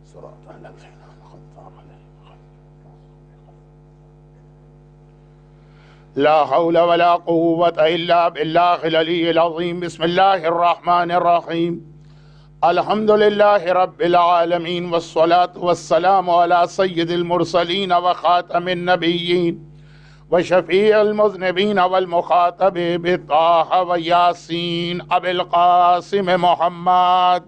صراط الذين أنعمت عليهم لا حول ولا قوة إلا بالله العلي العظيم. بسم الله الرحمن الرحيم. الحمد لله رب العالمين والصلاة والسلام على سيد المرسلين وخاتم النبيين وشفيع المذنبين والمخاطب بطه وياسين أبي القاسم محمد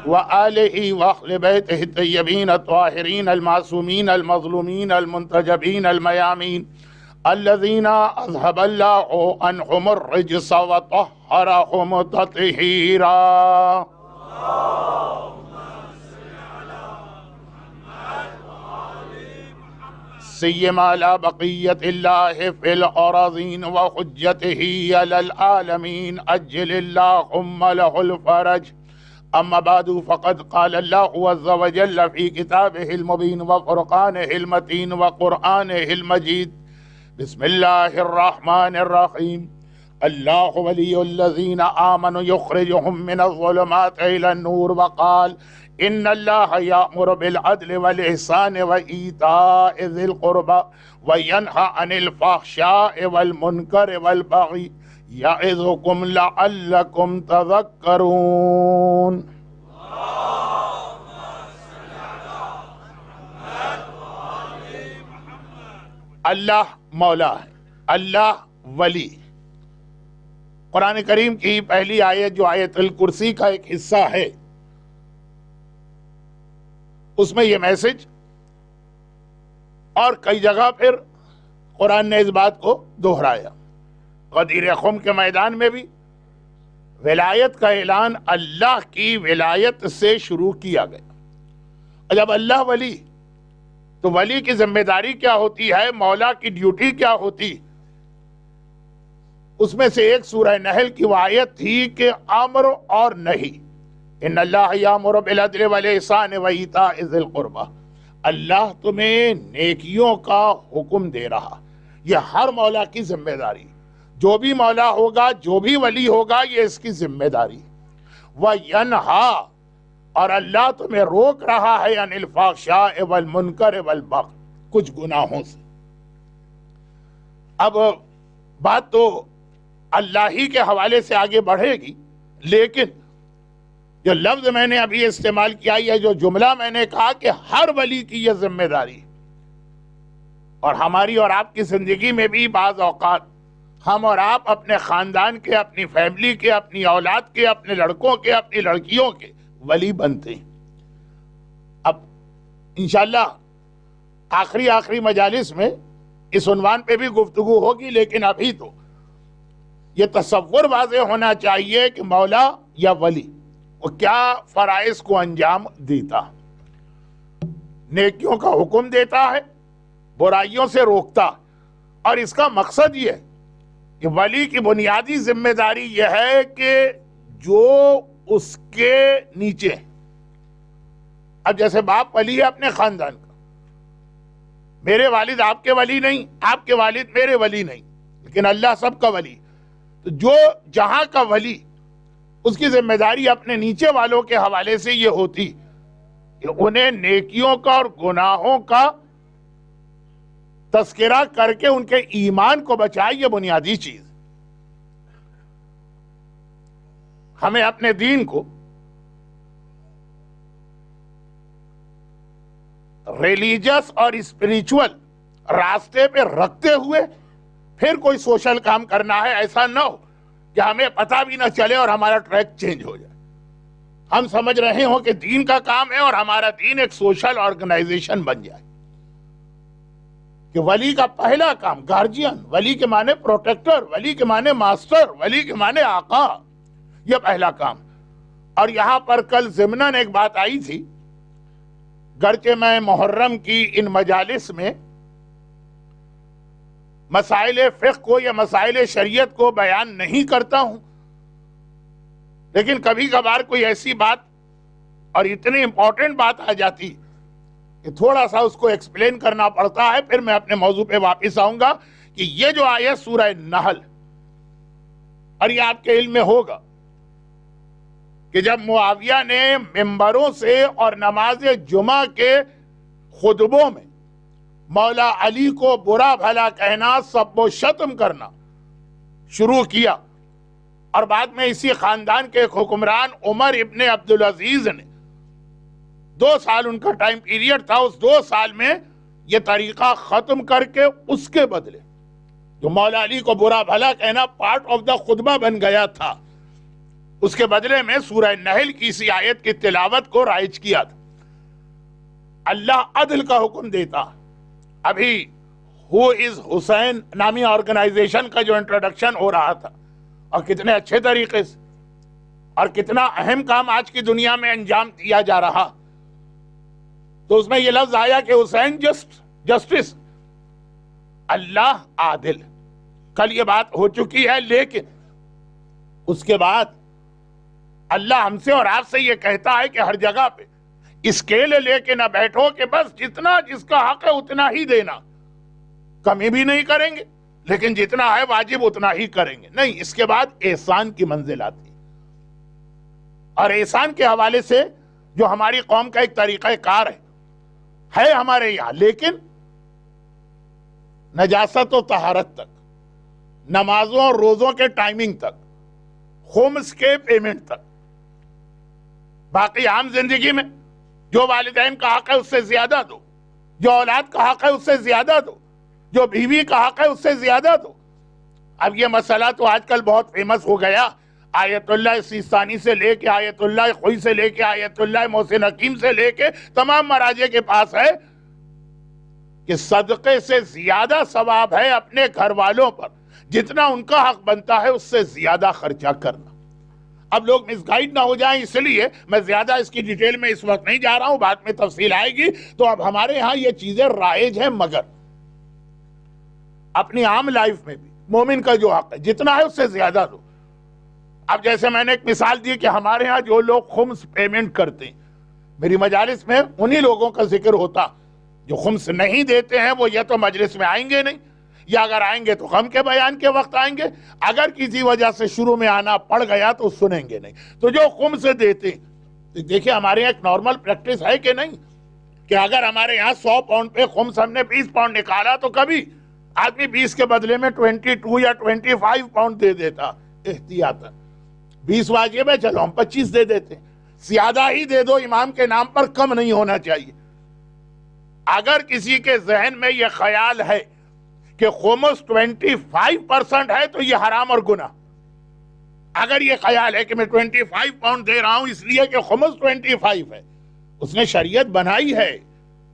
وآله وأهل بيته الطيبين الطاهرين المعصومين المظلومين المنتجبين الميامين الذين أذهب الله عنهم الرجس وطهرهم تطهيرا. سيما على بقية الله في الأراضين وحجته على العالمين أجل اللهم له الفرج. أما بعد فقد قال الله عز وجل في كتابه المبين وفرقانه المتين وقرآنه المجيد. بسم الله الرحمن الرحيم. الله ولي الذين آمنوا يخرجهم من الظلمات إلى النور. وقال إن الله يأمر بالعدل والإحسان وإيتاء ذي القربى وينهى عن الفحشاء والمنكر والبغي يعظكم لعلكم تذكرون. اللہ مولا ہے، اللہ ولی. قرآن کریم کی پہلی آیت جو آیت الکرسی کا ایک حصہ ہے، اس میں یہ میسج، اور کئی جگہ پھر قرآن نے اس بات کو دہرایا. غدیر خم کے میدان میں بھی ولایت کا اعلان اللہ کی ولایت سے شروع کیا گیا. اور جب اللہ ولی، تو ولی کی ذمہ داری کیا ہوتی ہے، مولا کی ڈیوٹی کیا ہوتی؟ اس میں سے ایک سورہ نحل کی وہ آیت تھی کہ امر اور نہیں. ان اللہ یامر بالعدل والاحسان وایتاء ذی القربى. اللہ تمہیں نیکیوں کا حکم دے رہا. یہ ہر مولا کی ذمہ داری، جو بھی مولا ہوگا، جو بھی ولی ہوگا، یہ اس کی ذمہ داری. وینہا، اور اللہ تمہیں روک رہا ہے عن الفحشاء والمنکر والبغی، کچھ گناہوں سے. اب بات تو اللہ ہی کے حوالے سے آگے بڑھے گی، لیکن جو لفظ میں نے ابھی استعمال کیا، یہ جو جملہ میں نے کہا کہ ہر ولی کی یہ ذمہ داری، اور ہماری اور آپ کی زندگی میں بھی بعض اوقات ہم اور آپ اپنے خاندان کے، اپنی فیملی کے، اپنی اولاد کے، اپنے لڑکوں کے، اپنی لڑکیوں کے ولی بنتے ہیں. اب انشاءاللہ آخری مجالس میں اس عنوان پہ بھی گفتگو ہوگی، لیکن ابھی تو یہ تصور واضح ہونا چاہیے کہ مولا یا ولی وہ کیا فرائض کو انجام دیتا. نیکیوں کا حکم دیتا ہے، برائیوں سے روکتا. اور اس کا مقصد یہ ہے کہ ولی کی بنیادی ذمہ داری یہ ہے کہ جو اس کے نیچے، اب جیسے باپ ولی ہے اپنے خاندان کا، میرے والد آپ کے ولی نہیں، آپ کے والد میرے ولی نہیں، لیکن اللہ سب کا ولی. تو جو جہاں کا ولی، اس کی ذمہ داری اپنے نیچے والوں کے حوالے سے یہ ہوتی کہ انہیں نیکیوں کا اور گناہوں کا تذکرہ کر کے ان کے ایمان کو بچائے. یہ بنیادی چیز. ہمیں اپنے دین کو ریلیجس اور اسپریچول راستے پہ رکھتے ہوئے پھر کوئی سوشل کام کرنا ہے. ایسا نہ ہو کہ ہمیں پتہ بھی نہ چلے اور ہمارا ٹریک چینج ہو جائے. ہم سمجھ رہے ہوں کہ دین کا کام ہے اور ہمارا دین ایک سوشل آرگنائزیشن بن جائے. کہ ولی کا پہلا کام گارجین، ولی کے معنی پروٹیکٹر، ولی کے معنی ماسٹر، ولی کے معنی آقا، یہ پہلا کام. اور یہاں پر کل ضمناً ایک بات آئی تھی، گرچہ میں محرم کی ان مجالس میں مسائل فقہ کو یا مسائل شریعت کو بیان نہیں کرتا ہوں، لیکن کبھی کبھار کوئی ایسی بات اور اتنی امپورٹنٹ بات آ جاتی کہ تھوڑا سا اس کو ایکسپلین کرنا پڑتا ہے. پھر میں اپنے موضوع پہ واپس آؤں گا کہ یہ جو آیت سورہ نحل اور یہ آپ کے علم میں ہوگا کہ جب معاویہ نے ممبروں سے اور نماز جمعہ کے خطبوں میں مولا علی کو برا بھلا کہنا، سب و شتم کرنا شروع کیا، اور بعد میں اسی خاندان کے ایک حکمران عمر ابن عبدالعزیز نے 2 سال ان کا ٹائم پیریڈ تھا، اس 2 سال میں یہ طریقہ ختم کر کے اس کے بدلے جو مولا علی کو برا بھلا کہنا پارٹ آف دا خطبہ بن گیا تھا، اس کے بدلے میں سورہ نحل کی اسی آیت کی تلاوت کو رائج کیا تھا۔ اللہ عدل کا حکم دیتا۔ ابھی ہو از حسین نامی آرگنائزیشن کا جو انٹروڈکشن ہو رہا تھا، اور کتنے اچھے طریقے سے اور کتنا اہم کام آج کی دنیا میں انجام دیا جا رہا، تو اس میں یہ لفظ آیا کہ حسین جسٹس، اللہ عادل۔ کل یہ بات ہو چکی ہے، لیکن اس کے بعد اللہ ہم سے اور آپ سے یہ کہتا ہے کہ ہر جگہ پہ اسکیل لے کے نہ بیٹھو کہ بس جتنا جس کا حق ہے اتنا ہی دینا، کمی بھی نہیں کریں گے، لیکن جتنا ہے واجب اتنا ہی کریں گے، نہیں، اس کے بعد احسان کی منزل آتی ہے۔ اور احسان کے حوالے سے جو ہماری قوم کا ایک طریقہ کار ہے ہمارے یہاں، لیکن نجاست و طہارت تک، نمازوں اور روزوں کے ٹائمنگ تک، خمس کے پیمنٹ تک، باقی عام زندگی میں جو والدین کا حق ہے اس سے زیادہ دو، جو اولاد کا حق ہے اس سے زیادہ دو، جو بیوی کا حق ہے اس سے زیادہ دو۔ اب یہ مسئلہ تو آج کل بہت فیمس ہو گیا، آیت اللہ سیستانی سے لے کے آیت اللہ خوئی سے لے کے آیت اللہ محسن حکیم سے لے کے تمام مراجع کے پاس ہے کہ صدقے سے زیادہ ثواب ہے اپنے گھر والوں پر، جتنا ان کا حق بنتا ہے اس سے زیادہ خرچہ کرنا۔ اب لوگ مس گائیڈ نہ ہو جائیں، اس لیے میں زیادہ اس کی ڈیٹیل میں اس وقت نہیں جا رہا ہوں، بعد میں تفصیل آئے گی۔ تو اب ہمارے ہاں یہ چیزیں رائج ہیں، مگر اپنی عام لائف میں بھی مومن کا جو حق ہے جتنا ہے اس سے زیادہ دو۔ اب جیسے میں نے ایک مثال دی کہ ہمارے ہاں جو لوگ خمس پیمنٹ کرتے ہیں، میری مجالس میں انہی لوگوں کا ذکر ہوتا جو خمس نہیں دیتے ہیں، وہ یا تو مجلس میں آئیں گے نہیں، یا اگر آئیں گے تو غم کے بیان کے وقت آئیں گے، اگر کسی وجہ سے شروع میں آنا پڑ گیا تو سنیں گے نہیں۔ تو جو خمس دیتے ہیں، دیکھیں ہمارے یہاں ایک نارمل پریکٹس ہے کہ نہیں، کہ اگر ہمارے یہاں 100 پاؤنڈ پہ خمس ہم نے 20 پاؤنڈ نکالا تو کبھی آدمی 20 کے بدلے میں 22 یا 25 پاؤنڈ دے دیتا احتیاطاً۔ 20 واجب ہے، چلو ہم 25 دے دیتے، زیادہ ہی دے دو، امام کے نام پر کم نہیں ہونا چاہیے۔ اگر کسی کے ذہن میں یہ خیال ہے کہ خمس 25% ہے تو یہ حرام اور گناہ، اگر یہ خیال ہے کہ میں 25 پاؤنڈ دے رہا ہوں اس لیے کہ خمس 25 ہے، اس نے شریعت بنائی ہے،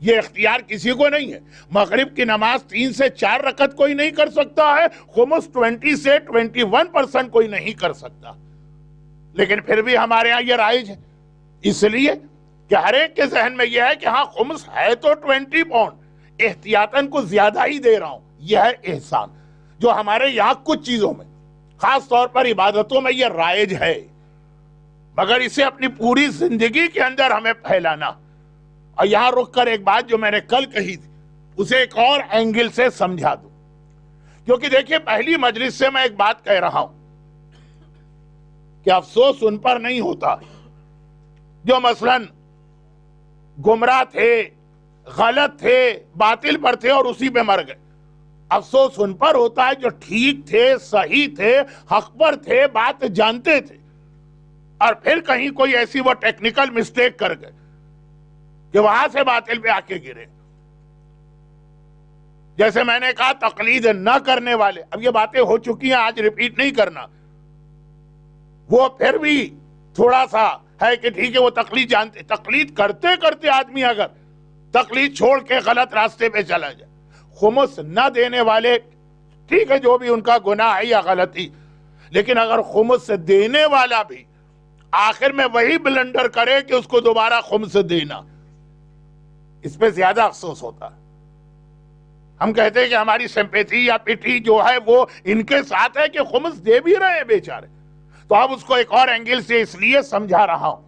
یہ اختیار کسی کو نہیں ہے۔ مغرب کی نماز 3 سے 4 رکعت کوئی نہیں کر سکتا ہے، خمس 20 سے 21% کوئی نہیں کر سکتا، لیکن پھر بھی ہمارے ہاں یہ رائج ہے، اس لیے کہ ہر ایک کے ذہن میں یہ ہے کہ ہاں خمس ہے تو 20 پاؤنڈ، احتیاطاً کو زیادہ ہی دے رہا ہوں۔ یہ ہے احسان، جو ہمارے یہاں کچھ چیزوں میں، خاص طور پر عبادتوں میں یہ رائج ہے، مگر اسے اپنی پوری زندگی کے اندر ہمیں پھیلانا۔ اور یہاں رک کر ایک بات جو میں نے کل کہی تھی اسے ایک اور اینگل سے سمجھا دوں، کیونکہ دیکھیے پہلی مجلس سے میں ایک بات کہہ رہا ہوں کہ افسوس ان پر نہیں ہوتا جو مثلاً گمراہ تھے، غلط تھے، باطل پر تھے اور اسی پہ مر گئے۔ افسوس ان پر ہوتا ہے جو ٹھیک تھے، صحیح تھے، حق پر تھے، بات جانتے تھے، اور پھر کہیں کوئی ایسی وہ ٹیکنیکل مسٹیک کر گئے کہ وہاں سے باطل پہ آ کے گرے۔ جیسے میں نے کہا تقلید نہ کرنے والے، اب یہ باتیں ہو چکی ہیں، آج ریپیٹ نہیں کرنا، وہ پھر بھی تھوڑا سا ہے کہ ٹھیک ہے وہ تقلید جانتے، تقلید کرتے کرتے آدمی اگر تقلید چھوڑ کے غلط راستے پہ چلا جائے، خمس نہ دینے والے ٹھیک ہے جو بھی ان کا گناہ ہے یا غلطی، لیکن اگر خمس دینے والا بھی آخر میں وہی بلنڈر کرے کہ اس کو دوبارہ خمس دینا، اس پہ زیادہ افسوس ہوتا ہے۔ ہم کہتے ہیں کہ ہماری سمپیتھی یا پٹھی جو ہے وہ ان کے ساتھ ہے کہ خمس دے بھی رہے ہیں بیچارے۔ تو اب اس کو ایک اور اینگل سے اس لیے سمجھا رہا ہوں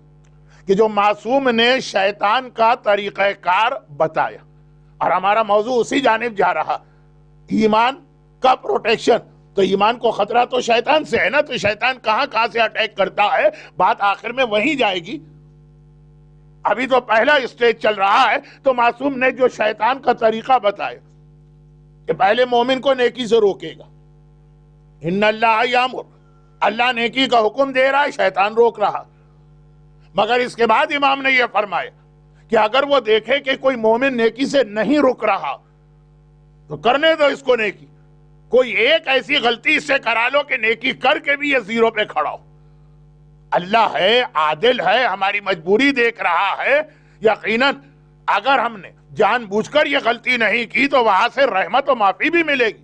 کہ جو معصوم نے شیطان کا طریقہ کار بتایا، اور ہمارا موضوع اسی جانب جا رہا، ایمان کا پروٹیکشن تو ایمان کو خطرہ تو شیطان سے ہے نا، تو شیطان کہاں کہاں سے اٹیک کرتا ہے، بات آخر میں وہیں جائے گی۔ ابھی تو پہلا اسٹیج چل رہا ہے، تو معصوم نے جو شیطان کا طریقہ بتایا کہ پہلے مومن کو نیکی سے روکے گا، ان اللہ یامر، اللہ نیکی کا حکم دے رہا ہے، شیطان روک رہا، مگر اس کے بعد امام نے یہ فرمایا کہ اگر وہ دیکھے کہ کوئی مومن نیکی سے نہیں رک رہا تو کرنے دو اس کو نیکی، کوئی ایک ایسی غلطی اس سے کرا لو کہ نیکی کر کے بھی یہ زیرو پہ کھڑا ہو۔ اللہ ہے، عادل ہے، ہماری مجبوری دیکھ رہا ہے، یقیناً اگر ہم نے جان بوجھ کر یہ غلطی نہیں کی تو وہاں سے رحمت و معافی بھی ملے گی،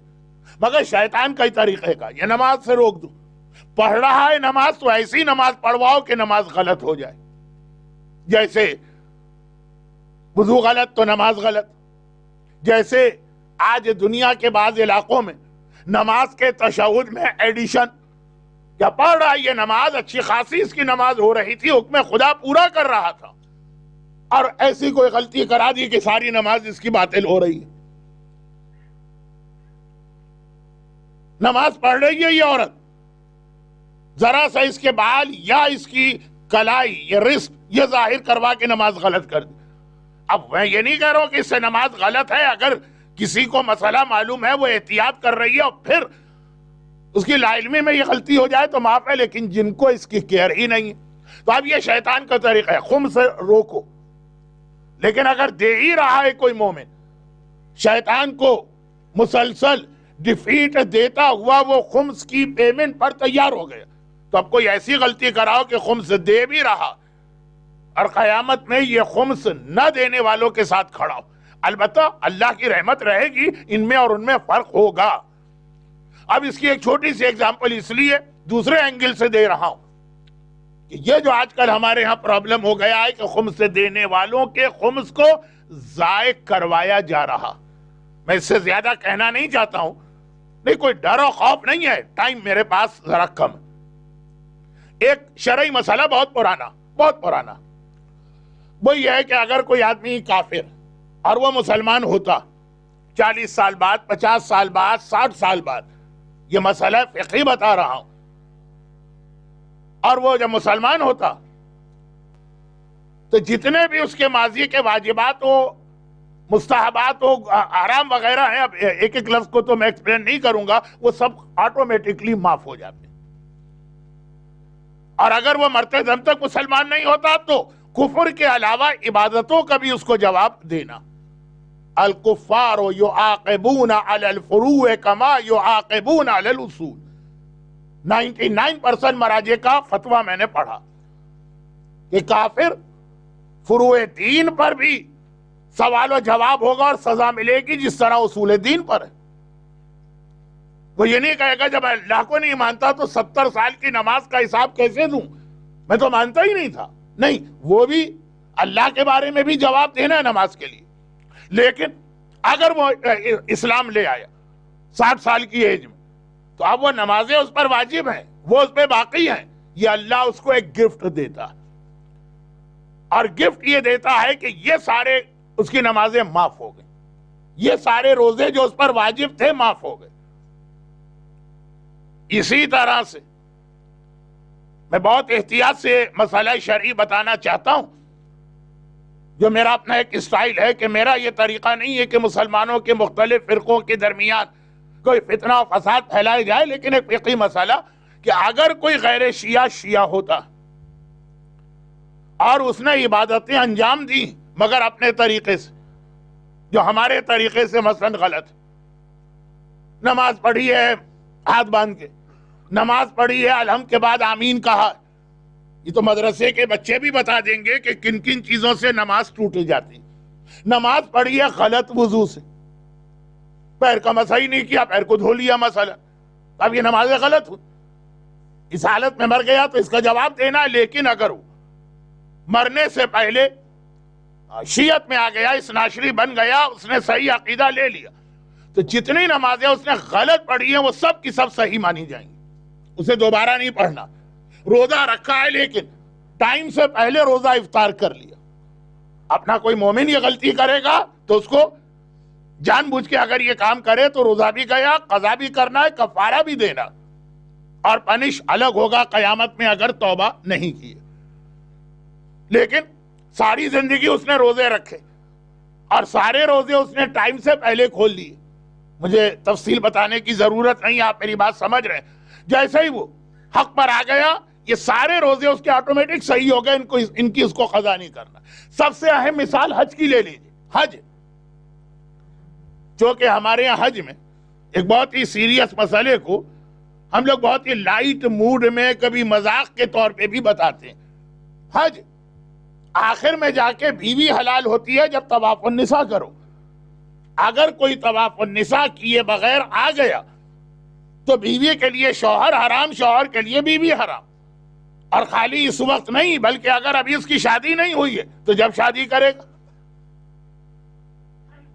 مگر شیطان کئی طریقے کا، یہ نماز سے روک دو، پڑھ رہا ہے نماز تو ایسی نماز پڑھواؤ کہ نماز غلط ہو جائے، جیسے وضو غلط تو نماز غلط، جیسے آج دنیا کے بعض علاقوں میں نماز کے تشہد میں ایڈیشن، کیا پڑھ رہا ہے یہ نماز اچھی خاصی اس کی نماز ہو رہی تھی، حکم خدا پورا کر رہا تھا، اور ایسی کوئی غلطی کرا دی کہ ساری نماز اس کی باطل ہو رہی ہے۔ نماز پڑھ رہی ہے یہ عورت، ذرا سا اس کے بال یا اس کی کلائی یا رزق یہ ظاہر کروا کے نماز غلط کر دی۔ اب میں یہ نہیں کہہ رہا ہوں کہ اس سے نماز غلط ہے، اگر کسی کو مسئلہ معلوم ہے وہ احتیاط کر رہی ہے اور پھر اس کی لا علمی میں یہ غلطی ہو جائے تو معاف ہے، لیکن جن کو اس کی کیئر ہی نہیں ہے، تو اب یہ شیطان کا طریقہ ہے، خم سے روکو۔ لیکن اگر دے ہی رہا ہے کوئی مومن، شیطان کو مسلسل ڈیفیٹ دیتا ہوا وہ خمس کی پیمنٹ پر تیار ہو گیا، تو اب کوئی ایسی غلطی کراؤ کہ خمس دے بھی رہا اور قیامت میں یہ خمس نہ دینے والوں کے ساتھ کھڑا ہو۔ البتہ اللہ کی رحمت رہے گی، ان میں اور ان میں فرق ہوگا۔ اب اس کی ایک چھوٹی سی ایگزامپل اس لیے دوسرے اینگل سے دے رہا ہوں کہ یہ جو آج کل ہمارے ہاں پرابلم ہو گیا ہے کہ خمس دینے والوں کے خمس کو ضائع کروایا جا رہا، میں اس سے زیادہ کہنا نہیں چاہتا ہوں، نہیں کوئی ڈر و خوف نہیں ہے، ٹائم میرے پاس ذرا کم ہے۔ ایک شرعی مسئلہ بہت پرانا وہ یہ ہے کہ اگر کوئی آدمی کافر اور وہ مسلمان ہوتا 40 سال بعد، 50 سال بعد، 60 سال بعد، یہ مسئلہ فقہی بتا رہا ہوں، اور وہ جب مسلمان ہوتا تو جتنے بھی اس کے ماضی کے واجبات ہو، مستحبات ہو، حرام وغیرہ ہیں، اب ایک ایک لفظ کو تو میں ایکسپلین نہیں کروں گا، وہ سب آٹومیٹکلی معاف ہو جاتے ہیں۔ اور اگر وہ مرتے دم تک مسلمان نہیں ہوتا تو کفر کے علاوہ عبادتوں کا بھی اس کو جواب دینا۔ الکفار یعاقبون علی الفروع کما یعاقبون علی الاصول، 99% مراجع کا فتویٰ میں نے پڑھا کہ کافر فروع دین پر بھی سوال و جواب ہوگا اور سزا ملے گی جس طرح اصول دین پر ہے۔ وہ یہ نہیں کہے گا جب اللہ کو نہیں مانتا تو 70 سال کی نماز کا حساب کیسے دوں، میں تو مانتا ہی نہیں تھا، نہیں، وہ بھی اللہ کے بارے میں بھی جواب دینا ہے نماز کے لیے۔ لیکن اگر وہ اسلام لے آیا 60 سال کی ایج میں تو اب وہ نمازیں اس پر واجب ہیں، وہ اس پہ باقی ہیں، یہ اللہ اس کو ایک گفٹ دیتا، اور گفٹ یہ دیتا ہے کہ یہ سارے اس کی نمازیں معاف ہو گئیں، یہ سارے روزے جو اس پر واجب تھے معاف ہو گئے۔ اسی طرح سے میں بہت احتیاط سے مسئلہ شرعی بتانا چاہتا ہوں، جو میرا اپنا ایک اسٹائل ہے کہ میرا یہ طریقہ نہیں ہے کہ مسلمانوں کے مختلف فرقوں کے درمیان کوئی فتنہ و فساد پھیلائے جائے، لیکن ایک فقہی مسئلہ کہ اگر کوئی غیر شیعہ ہوتا اور اس نے عبادتیں انجام دی مگر اپنے طریقے سے، جو ہمارے طریقے سے مثلا غلط، نماز پڑھی ہے ہاتھ باندھ کے، نماز پڑھی ہے الحمد کے بعد آمین کہا، یہ تو مدرسے کے بچے بھی بتا دیں گے کہ کن کن چیزوں سے نماز ٹوٹ جاتی، نماز پڑھی ہے غلط وضو سے، پیر کا مسح ہی نہیں کیا، پیر کو دھو لیا مثلا، اب یہ نماز غلط ہوئی، اس حالت میں مر گیا تو اس کا جواب دینا ہے۔ لیکن اگر وہ مرنے سے پہلے شیعت میں آ گیا، اس ناشری بن گیا، اس نے صحیح عقیدہ لے لیا، تو جتنی نمازیں اس نے غلط پڑھی ہیں وہ سب کی سب صحیح مانی جائیں گی، اسے دوبارہ نہیں پڑھنا۔ روزہ رکھا ہے لیکن ٹائم سے پہلے روزہ افطار کر لیا، اپنا کوئی مومن یہ غلطی کرے گا تو اس کو جان بوجھ کے اگر یہ کام کرے تو روزہ بھی گیا، قضا بھی کرنا ہے، کفارہ بھی دینا، اور پنش الگ ہوگا قیامت میں اگر توبہ نہیں کی۔ لیکن ساری زندگی اس نے روزے رکھے اور سارے روزے اس نے ٹائم سے پہلے کھول لیے، مجھے تفصیل بتانے کی ضرورت نہیں، آپ میری بات سمجھ رہے ہیں۔ جیسے ہی وہ حق پر آ گیا، یہ سارے روزے اس کے آٹومیٹک صحیح ہو گئے، ان کی اس کو قضا نہیں کرنا۔ سب سے اہم مثال حج کی لے لیجیے۔ حج، جو کہ ہمارے یہاں حج میں ایک بہت ہی سیریس مسئلے کو ہم لوگ بہت ہی لائٹ موڈ میں کبھی مذاق کے طور پہ بھی بتاتے ہیں۔ حج آخر میں جا کے بیوی حلال ہوتی ہے جب طواف النساء کرو۔ اگر کوئی طواف النساء کیے بغیر آ گیا تو بیوی کے لیے شوہر حرام، شوہر کے لیے بیوی حرام۔ اور خالی اس وقت نہیں، بلکہ اگر ابھی اس کی شادی نہیں ہوئی ہے تو جب شادی کرے گا۔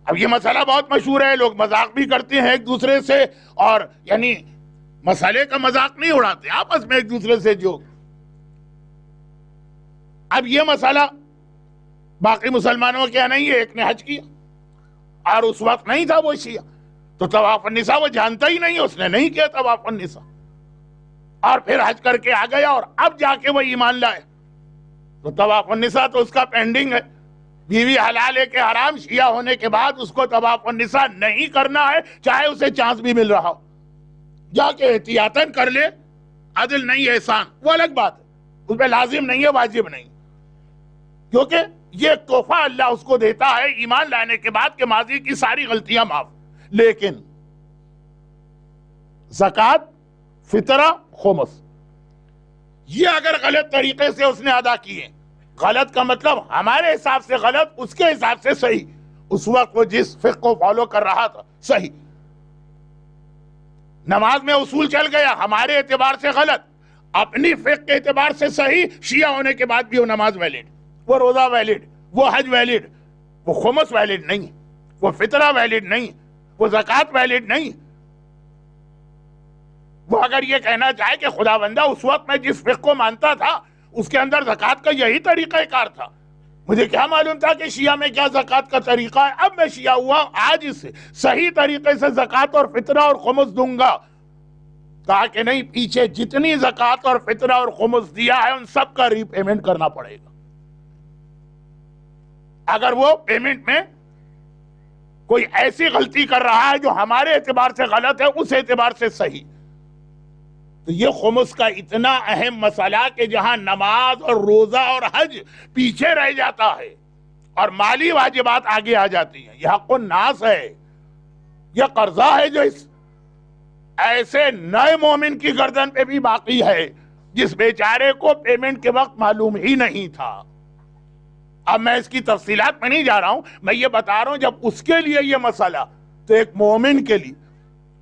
اب یہ مسئلہ بہت مشہور ہے، لوگ مذاق بھی کرتے ہیں ایک دوسرے سے، اور یعنی مسئلے کا مذاق نہیں اڑاتے، آپس میں ایک دوسرے سے جو۔ اب یہ مسئلہ باقی مسلمانوں کے یہاں نہیں ہے، ایک نے حج کیا اور اس وقت نہیں تھا وہ شیعہ، تو طواف النساء وہ جانتا ہی نہیں، اس نے نہیں کیا طواف النساء، اور پھر حج کر کے آ گیا اور اب جا کے وہ ایمان لائے، تو طواف النساء تو اس کا پینڈنگ ہے۔ بیوی حلال ہے کہ حرام، شیعہ ہونے کے بعد اس کو طواف النساء نہیں کرنا ہے، چاہے اسے چانس بھی مل رہا ہو۔ جا کے احتیاطاً کر لے، عدل نہیں احسان، وہ الگ بات ہے، اس پہ لازم نہیں ہے، واجب نہیں، کیونکہ یہ تحفہ اللہ اس کو دیتا ہے ایمان لانے کے بعد کہ ماضی کی ساری غلطیاں معاف۔ لیکن زکوٰۃ، فطرہ، خمس، یہ اگر غلط طریقے سے اس نے ادا کیے، غلط کا مطلب ہمارے حساب سے غلط، اس کے حساب سے صحیح، اس وقت وہ جس فقہ کو فالو کر رہا تھا صحیح۔ نماز میں اصول چل گیا، ہمارے اعتبار سے غلط، اپنی فقہ کے اعتبار سے صحیح، شیعہ ہونے کے بعد بھی وہ نماز ویلڈ، وہ روزہ ویلڈ، وہ حج ویلڈ، وہ خمس ویلڈ نہیں، وہ فطرہ ویلڈ نہیں، وہ زکوٰۃ ویلڈ نہیں۔ وہ اگر یہ کہنا چاہے کہ خدا بندہ اس وقت میں جس فقہ کو مانتا تھا اس کے اندر زکوٰۃ کا یہی طریقہ کار تھا، مجھے کیا معلوم تھا کہ شیعہ میں کیا زکوٰۃ کا طریقہ ہے، اب میں شیعہ ہوا، آج اسے صحیح طریقے سے زکوٰۃ اور فطرہ اور خمس دوں گا۔ کہا کہ نہیں، پیچھے جتنی زکوٰۃ اور فطرہ اور خمس دیا ہے ان سب کا ری پیمنٹ کرنا پڑے گا۔ اگر وہ پیمنٹ میں کوئی ایسی غلطی کر رہا ہے جو ہمارے اعتبار سے غلط ہے، اس اعتبار سے صحیح، تو یہ خمس کا اتنا اہم مسئلہ کہ جہاں نماز اور روزہ اور حج پیچھے رہ جاتا ہے اور مالی واجبات آگے آ جاتی ہیں، یہ حق الناس ہے، یہ قرضہ ہے جو اس ایسے نئے مومن کی گردن پہ بھی باقی ہے جس بیچارے کو پیمنٹ کے وقت معلوم ہی نہیں تھا۔ اب میں اس کی تفصیلات میں نہیں جا رہا ہوں، میں یہ بتا رہا ہوں جب اس کے لیے یہ مسئلہ، تو ایک مومن کے لیے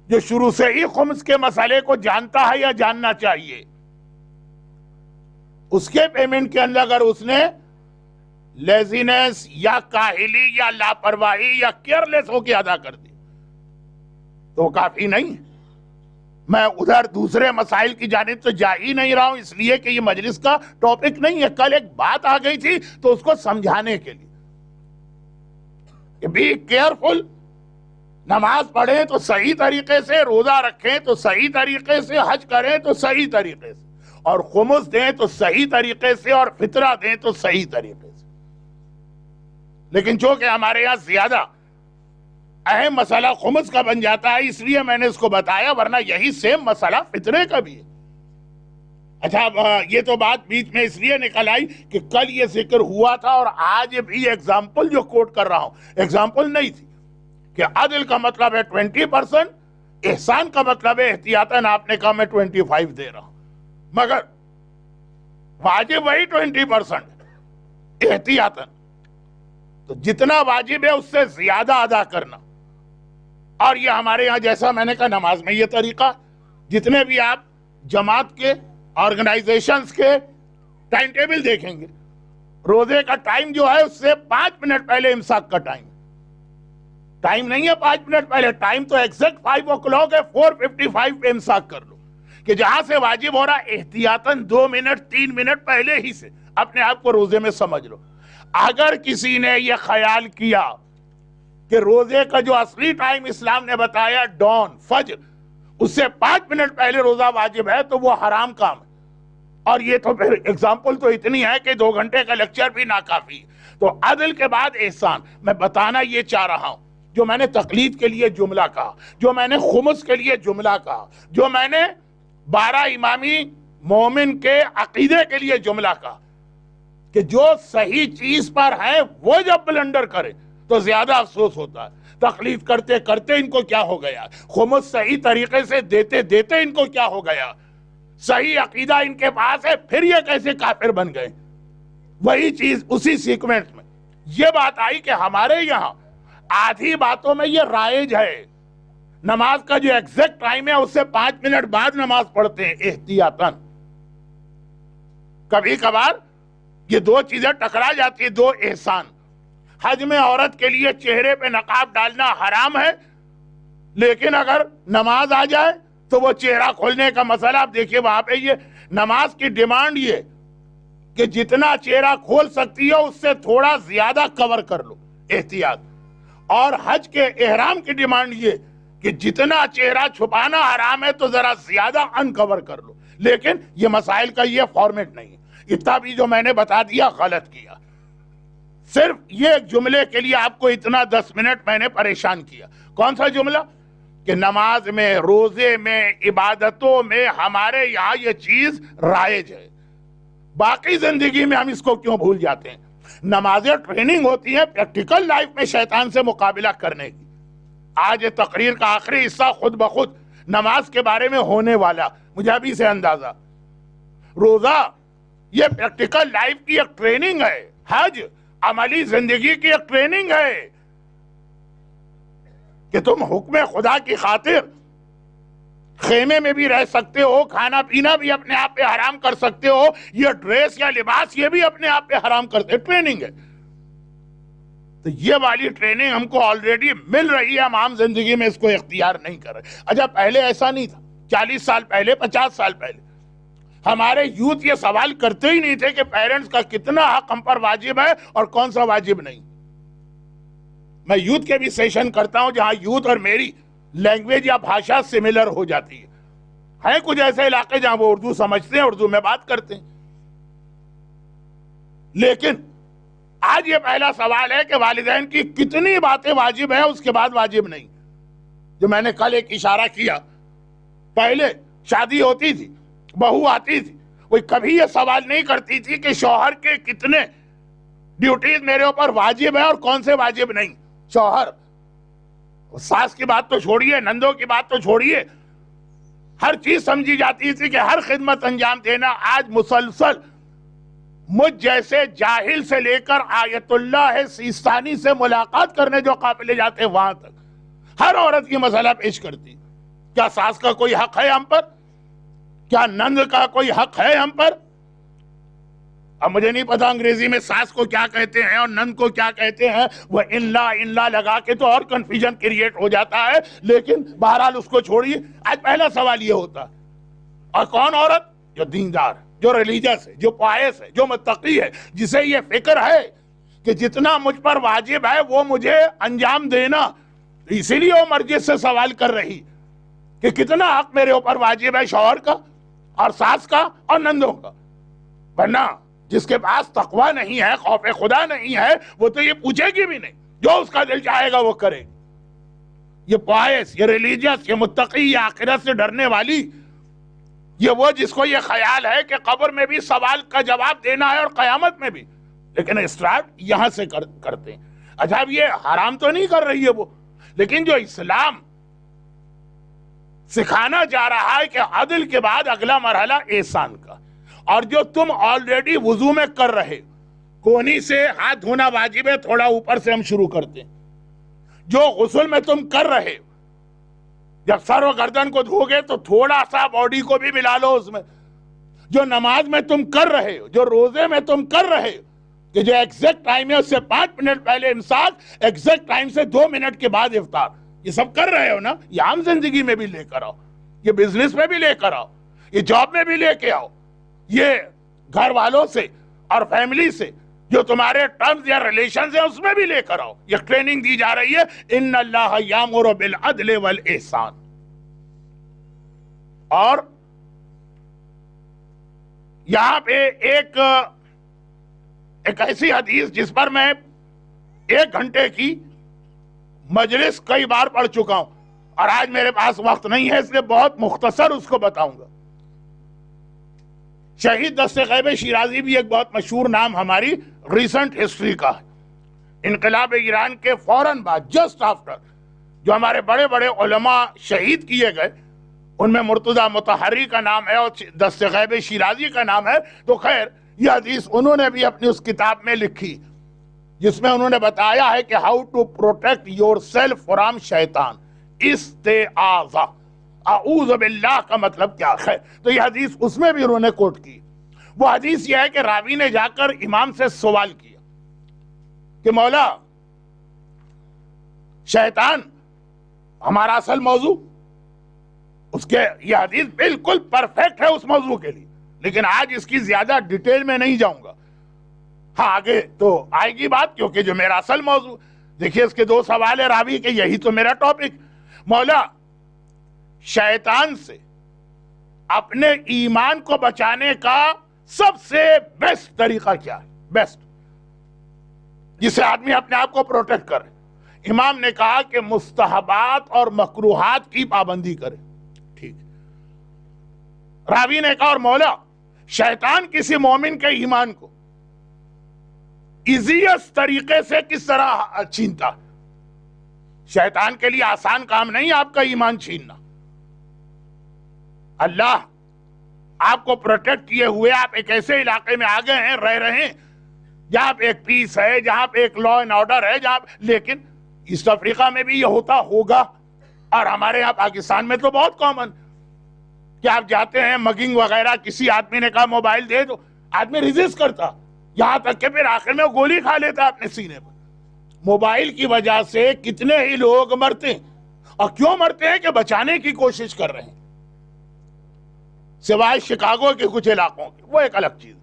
جو شروع سے ہی خمس کے مسئلے کو جانتا ہے یا جاننا چاہیے، اس کے پیمنٹ کے اندر اگر اس نے لیزینس یا کاہلی یا لاپرواہی یا کیئرلیس ہو کے ادا کر دی تو کافی نہیں۔ میں ادھر دوسرے مسائل کی جانب تو جا ہی نہیں رہا ہوں، اس لیے کہ یہ مجلس کا ٹاپک نہیں ہے۔ کل ایک بات آ گئی تھی تو اس کو سمجھانے کے لیے کہ بی کیئرفل، نماز پڑھیں تو صحیح طریقے سے، روزہ رکھیں تو صحیح طریقے سے، حج کریں تو صحیح طریقے سے، اور خمس دیں تو صحیح طریقے سے، اور فطرہ دیں تو صحیح طریقے سے۔ لیکن چونکہ ہمارے یہاں زیادہ اہم مسئلہ خمس کا بن جاتا ہے، اس لیے میں نے اس کو بتایا، ورنہ یہی سیم مسئلہ فطرے کا بھی ہے۔ اچھا، یہ تو بات بیچ میں اس لیے نکل آئی کہ کل یہ ذکر ہوا تھا اور آج بھی ایگزامپل جو کوٹ کر رہا ہوں ایگزامپل نہیں تھی کہ عدل کا مطلب ہے 20%، احسان کا مطلب ہے احتیاطاً آپ نے کہا میں 25 دے رہا ہوں، مگر واجب وہی 20% احتیاطاً، تو جتنا واجب ہے اس سے زیادہ ادا کرنا۔ اور یہ ہمارے یہاں جیسا میں نے کہا نماز میں یہ طریقہ، جتنے بھی آپ جماعت کے آرگنائزیشنز کے ٹائم ٹیبل دیکھیں گے، روزے کا ٹائم جو ہے اس سے 5 منٹ پہلے امساک کا ٹائم نہیں ہے 5 منٹ پہلے، ٹائم تو ایگزیکٹ 5 o'clock ہے، 4:55 پہ امساک کر لو، کہ جہاں سے واجب ہو رہا احتیاطاً 2 منٹ 3 منٹ پہلے ہی سے اپنے آپ کو روزے میں سمجھ لو۔ اگر کسی نے یہ خیال کیا کہ روزے کا جو اصلی ٹائم اسلام نے بتایا ڈان فجر، اس سے 5 منٹ پہلے روزہ واجب ہے تو وہ حرام کام ہے. اور یہ تو پھر اگزامپل تو اتنی ہے کہ 2 گھنٹے کا لیکچر بھی ناکافی. تو عدل کے بعد احسان. میں بتانا یہ چاہ رہا ہوں، جو میں نے تقلید کے لیے جملہ کہا، جو میں نے خمس کے لیے جملہ کہا، جو میں نے 12 امامی مومن کے عقیدے کے لیے جملہ کہا، کہ جو صحیح چیز پر ہے وہ جب بلنڈر کرے تو زیادہ افسوس ہوتا ہے. تقلید کرتے کرتے ان کو کیا ہو گیا، خمس صحیح طریقے سے دیتے دیتے ان کو کیا ہو گیا، صحیح عقیدہ ان کے پاس ہے، پھر یہ کیسے کافر بن گئے. وہی چیز اسی سیکوینس میں یہ بات آئی کہ ہمارے یہاں آدھی باتوں میں یہ رائج ہے. نماز کا جو ایگزیکٹ ٹائم ہے اس سے 5 منٹ بعد نماز پڑھتے ہیں احتیاطاً. کبھی کبھار یہ 2 چیزیں ٹکرا جاتی ہیں، 2 احسان. حج میں عورت کے لیے چہرے پہ نقاب ڈالنا حرام ہے، لیکن اگر نماز آ جائے تو وہ چہرہ کھولنے کا مسئلہ. آپ دیکھیے وہاں پہ یہ نماز کی ڈیمانڈ یہ کہ جتنا چہرہ کھول سکتی ہو اس سے تھوڑا زیادہ کور کر لو، احتیاط. اور حج کے احرام کی ڈیمانڈ یہ کہ جتنا چہرہ چھپانا حرام ہے تو ذرا زیادہ انکور کر لو. لیکن یہ مسائل کا یہ فارمیٹ نہیں ہے. اتنا بھی جو میں نے بتا دیا غلط کیا. صرف یہ ایک جملے کے لیے آپ کو اتنا 10 منٹ میں نے پریشان کیا. کون سا جملہ؟ کہ نماز میں، روزے میں، عبادتوں میں ہمارے یہاں یہ چیز رائج ہے. باقی زندگی میں ہم اس کو کیوں بھول جاتے ہیں؟ نمازیں ٹریننگ ہوتی ہیں پریکٹیکل لائف میں شیطان سے مقابلہ کرنے کی. آج یہ تقریر کا آخری حصہ خود بخود نماز کے بارے میں ہونے والا، مجھے ابھی سے اندازہ. روزہ یہ پریکٹیکل لائف کی ایک ٹریننگ ہے. حج عملی زندگی کی ایک ٹریننگ ہے کہ تم حکم خدا کی خاطر خیمے میں بھی رہ سکتے ہو، کھانا پینا بھی اپنے آپ پہ حرام کر سکتے ہو، یہ ڈریس یا لباس یہ بھی اپنے آپ پہ حرام کرتے. ٹریننگ ہے. تو یہ والی ٹریننگ ہم کو آلریڈی مل رہی ہے، ہم عام زندگی میں اس کو اختیار نہیں کر رہے. اچھا پہلے ایسا نہیں تھا. 40 سال پہلے، 50 سال پہلے ہمارے یوتھ یہ سوال کرتے ہی نہیں تھے کہ پیرنٹس کا کتنا حق ہم پر واجب ہے اور کون سا واجب نہیں. میں یوتھ کے بھی سیشن کرتا ہوں جہاں یوتھ اور میری لینگویج یا بھاشا سملر ہو جاتی ہے. ہیں کچھ ایسے علاقے جہاں وہ اردو سمجھتے ہیں، اردو میں بات کرتے ہیں. لیکن آج یہ پہلا سوال ہے کہ والدین کی کتنی باتیں واجب ہیں اس کے بعد واجب نہیں. جو میں نے کل ایک اشارہ کیا، پہلے شادی ہوتی تھی، بہو آتی تھی، وہ کبھی یہ سوال نہیں کرتی تھی کہ شوہر کے کتنے ڈیوٹیز میرے اوپر واجب ہیں اور کون سے واجب نہیں. شوہر، ساس کی بات تو چھوڑیے، نندوں کی بات تو چھوڑیے، ہر چیز سمجھی جاتی تھی کہ ہر خدمت انجام دینا. آج مسلسل مجھ جیسے جاہل سے لے کر آیت اللہ سیستانی سے ملاقات کرنے جو قافلے جاتے وہاں تک ہر عورت یہ مسئلہ پیش کرتی. کیا ساس کا کوئی حق ہے ہم پر؟ کیا نند کا کوئی حق ہے ہم پر؟ اب مجھے نہیں پتا انگریزی میں ساس کو کیا کہتے ہیں اور نند کو کیا کہتے ہیں، وہ انلا لگا کے تو اور کنفیوژن کریٹ ہو جاتا ہے. لیکن بہرحال اس کو چھوڑیے. آج پہلا سوال یہ ہوتا ہے. اور کون عورت؟ جو دیندار، جو ریلیجس ہے، جو پائس ہے، جو متقی ہے، جسے یہ فکر ہے کہ جتنا مجھ پر واجب ہے وہ مجھے انجام دینا. اسی لیے وہ مسجد سے سوال کر رہی کہ کتنا حق میرے اوپر واجب ہے شوہر کا اور ساس کا اور نندوں کا. ورنہ جس کے پاس تقوی نہیں ہے، خوف خدا نہیں ہے، وہ تو یہ پوچھے گی بھی نہیں، جو اس کا دل چاہے گا وہ کرے. یہ پائس، یہ ریلیجس، یہ متقی، یہ آخرت سے ڈرنے والی، یہ وہ جس کو یہ خیال ہے کہ قبر میں بھی سوال کا جواب دینا ہے اور قیامت میں بھی. لیکن اسٹارٹ یہاں سے کرتے ہیں. اچھا اب یہ حرام تو نہیں کر رہی ہے وہ، لیکن جو اسلام سکھانا جا رہا ہے کہ عدل کے بعد اگلا مرحلہ احسان کا. اور جو تم آلریڈی وضو میں کر رہے، کونی سے ہاتھ دھونا واجب ہے، تھوڑا اوپر سے ہم شروع کرتے ہیں. جو غسل میں تم کر رہے، جب سر و گردن کو دھو گے تو تھوڑا سا باڈی کو بھی ملا لو اس میں. جو نماز میں تم کر رہے ہو، جو روزے میں تم کر رہے ہو، کہ جو ایگزیکٹ ٹائم ہے اس سے 5 منٹ پہلے امساک، ایگزیکٹ ٹائم سے 2 منٹ کے بعد افطار، یہ سب کر رہے ہو نا. یہ عام زندگی میں بھی لے کر آؤ، یہ بزنس میں بھی لے کر آؤ، یہ جاب میں بھی لے کے آؤ، یہ گھر والوں سے اور فیملی سے جو تمہارے ٹرمز یا ریلیشنز ہیں اس میں بھی لے کر آؤ. یہ ٹریننگ دی جا رہی ہے. ان اللہ یامر بالعدل والاحسان. اور یہاں پہ ایک ایسی حدیث جس پر میں 1 گھنٹے کی مجلس کئی بار پڑھ چکا ہوں اور آج میرے پاس وقت نہیں ہے اس لیے بہت مختصر اس کو بتاؤں گا. شہید دست غیب شیرازی بھی ایک بہت مشہور نام ہماری ریسنٹ ہسٹری کا ہے. انقلاب ایران کے فوراً بعد جسٹ آفٹر جو ہمارے بڑے بڑے علماء شہید کیے گئے ان میں مرتضی مطہری کا نام ہے اور دست غیب شیرازی کا نام ہے. تو خیر یہ حدیث انہوں نے بھی اپنی اس کتاب میں لکھی جس میں انہوں نے بتایا ہے کہ how to protect yourself from شیطان. استعاذہ اعوذ باللہ کا مطلب کیا ہے. تو یہ حدیث اس میں بھی انہوں نے کوٹ کی. وہ حدیث یہ ہے کہ راوی نے جا کر امام سے سوال کیا کہ مولا شیطان ہمارا اصل موضوع اس کے یہ حدیث بالکل پرفیکٹ ہے اس موضوع کے لیے لیکن آج اس کی زیادہ ڈیٹیل میں نہیں جاؤں گا. ہاں آگے تو آئے گی بات کیونکہ جو میرا اصل موضوع دیکھیے اس کے 2 سوال ہے راوی کے یہی تو میرا ٹاپک. مولا شیطان سے اپنے ایمان کو بچانے کا سب سے بیسٹ طریقہ کیا ہے؟ بیسٹ جسے آدمی اپنے آپ کو پروٹیکٹ کرے. امام نے کہا کہ مستحبات اور مکروہات کی پابندی کرے. ٹھیک. راوی نے کہا اور مولا شیطان کسی مومن کے ایمان کو ایزیسٹ طریقے سے کس طرح چھینتا؟ شیطان کے لیے آسان کام نہیں آپ کا ایمان چھیننا. اللہ آپ کو پروٹیکٹ کیے ہوئے آپ ایک ایسے علاقے میں آ گئے ہیں رہ رہے ہیں جہاں پہ ایک پیس ہے جہاں پہ ایک لا اینڈ آرڈر ہے جہاں لیکن ایسٹ افریقہ میں بھی یہ ہوتا ہوگا اور ہمارے یہاں پاکستان میں تو بہت کامن کہ آپ جاتے ہیں مگنگ وغیرہ کسی آدمی نے کہا موبائل دے دو آدمی ریزسٹ کرتا یہاں تک کہ پھر آخر میں گولی کھا لیتا اپنے سینے پر. موبائل کی وجہ سے کتنے ہی لوگ مرتے ہیں اور کیوں مرتے ہیں کہ بچانے کی کوشش کر رہے ہیں سوائے شکاگو کے کچھ علاقوں کے وہ ایک الگ چیز.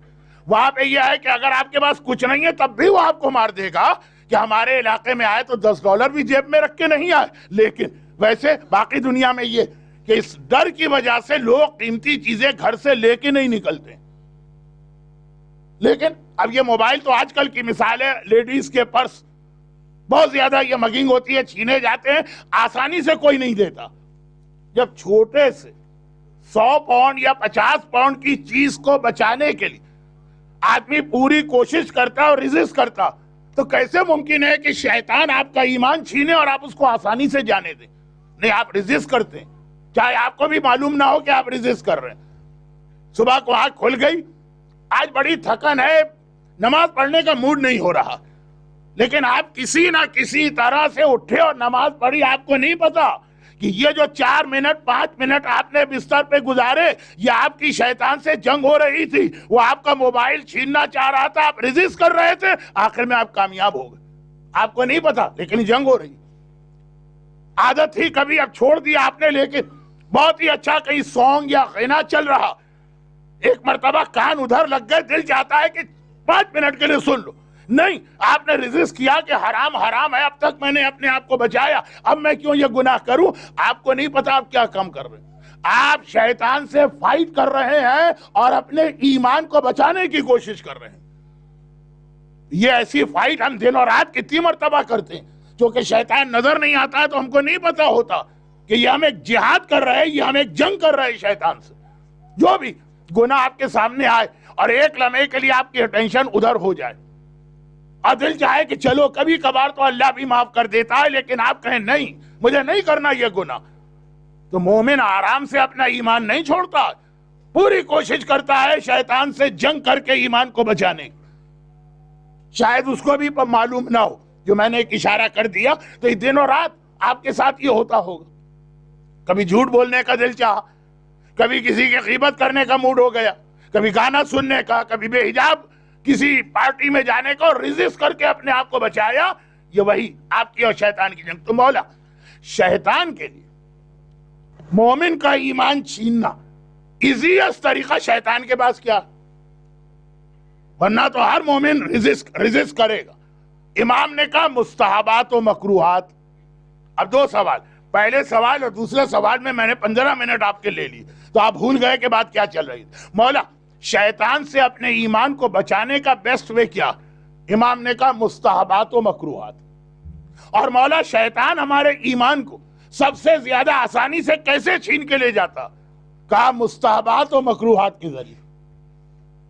وہاں پہ یہ ہے کہ اگر آپ کے پاس کچھ نہیں ہے تب بھی وہ آپ کو مار دے گا کہ ہمارے علاقے میں آئے تو $10 بھی جیب میں رکھ کے نہیں آئے. لیکن ویسے باقی دنیا میں یہ کہ اس ڈر کی وجہ سے لوگ قیمتی چیزیں گھر سے لے کے نہیں نکلتے. لیکن اب یہ موبائل تو آج کل کی مثال ہے. لیڈیز کے پرس بہت زیادہ یہ مگنگ ہوتی ہے چھینے جاتے ہیں آسانی سے کوئی نہیں دیتا. جب چھوٹے سے 100 پاؤنڈ یا 50 پاؤنڈ کی چیز کو بچانے کے لیے آدمی پوری کوشش کرتا اور ریزسٹ کرتا تو کیسے ممکن ہے کہ شیطان آپ کا ایمان چھینے اور آپ اس کو آسانی سے جانے دیں؟ نہیں آپ ریزسٹ کرتے ہیں چاہے آپ کو بھی معلوم نہ ہو کہ آپ ریزسٹ کر رہے ہیں. صبح کو آنکھ کھل گئی آج بڑی تھکن ہے نماز پڑھنے کا موڈ نہیں ہو رہا لیکن آپ کسی نہ کسی طرح سے اٹھے اور نماز پڑھی. آپ کو نہیں پتا کہ یہ جو 4 منٹ 5 منٹ آپ نے بستر پہ گزارے یہ آپ کی شیطان سے جنگ ہو رہی تھی. وہ آپ کا موبائل چھیننا چاہ رہا تھا آپ ریزسٹ کر رہے تھے آخر میں آپ کامیاب ہو گئے. آپ کو نہیں پتا لیکن جنگ ہو رہی. عادت تھی کبھی اب چھوڑ دیا آپ نے لیکن بہت ہی اچھا کہیں سانگ یا غنا چل رہا ایک مرتبہ کان ادھر لگ گئے دل چاہتا ہے کہ 5 منٹ کے لیے سن لو. نہیں آپ نے ریزسٹ کیا کہ حرام حرام ہے اب تک میں نے اپنے آپ کو بچایا اب میں کیوں یہ گناہ کروں. آپ کو نہیں پتا آپ کیا کام کر رہے ہیں. آپ شیطان سے فائٹ کر رہے ہیں اور اپنے ایمان کو بچانے کی کوشش کر رہے ہیں. یہ ایسی فائٹ ہم دن اور رات کتنی مرتبہ کرتے ہیں کیونکہ شیطان نظر نہیں آتا ہے تو ہم کو نہیں پتا ہوتا کہ یہ ہم ایک جہاد کر رہے ہیں یہ ہم ایک جنگ کر رہے ہیں شیطان سے. جو بھی گناہ آپ کے سامنے آئے اور ایک لمحے کے لیے آپ کی اٹینشن ادھر ہو جائے اور دل چاہے کہ چلو کبھی کبھار تو اللہ بھی معاف کر دیتا ہے لیکن آپ کہیں نہیں مجھے نہیں کرنا یہ گناہ تو مومن آرام سے اپنا ایمان نہیں چھوڑتا پوری کوشش کرتا ہے شیطان سے جنگ کر کے ایمان کو بچانے. شاید اس کو بھی معلوم نہ ہو جو میں نے ایک اشارہ کر دیا تو دن اور رات آپ کے ساتھ یہ ہوتا ہوگا. کبھی جھوٹ بولنے کا دل چاہا کبھی کسی کی غیبت کرنے کا موڈ ہو گیا کبھی گانا سننے کا کبھی بے حجاب کسی پارٹی میں جانے کو ریزسٹ کر کے اپنے آپ کو بچایا. یہ وہی آپ کی اور شیطان کی جنگ. تو مولا شیطان کے لیے مومن کا ایمان چھیننا ایزیسٹ طریقہ شیطان کے پاس کیا ورنہ تو ہر مومن رزق کرے گا. امام نے کہا مستحبات و مکروہات. اب دو سوال، پہلے سوال اور دوسرے سوال میں نے 15 منٹ آپ کے لے لی تو آپ بھول گئے کہ بات کیا چل رہی تھی. مولا شیطان سے اپنے ایمان کو بچانے کا بیسٹ وے کیا؟ امام نے کہا مستحبات و مکروہات. اور مولا شیطان ہمارے ایمان کو سب سے زیادہ آسانی سے کیسے چھین کے لے جاتا؟ کہا مستحبات و مکروہات کے ذریعے.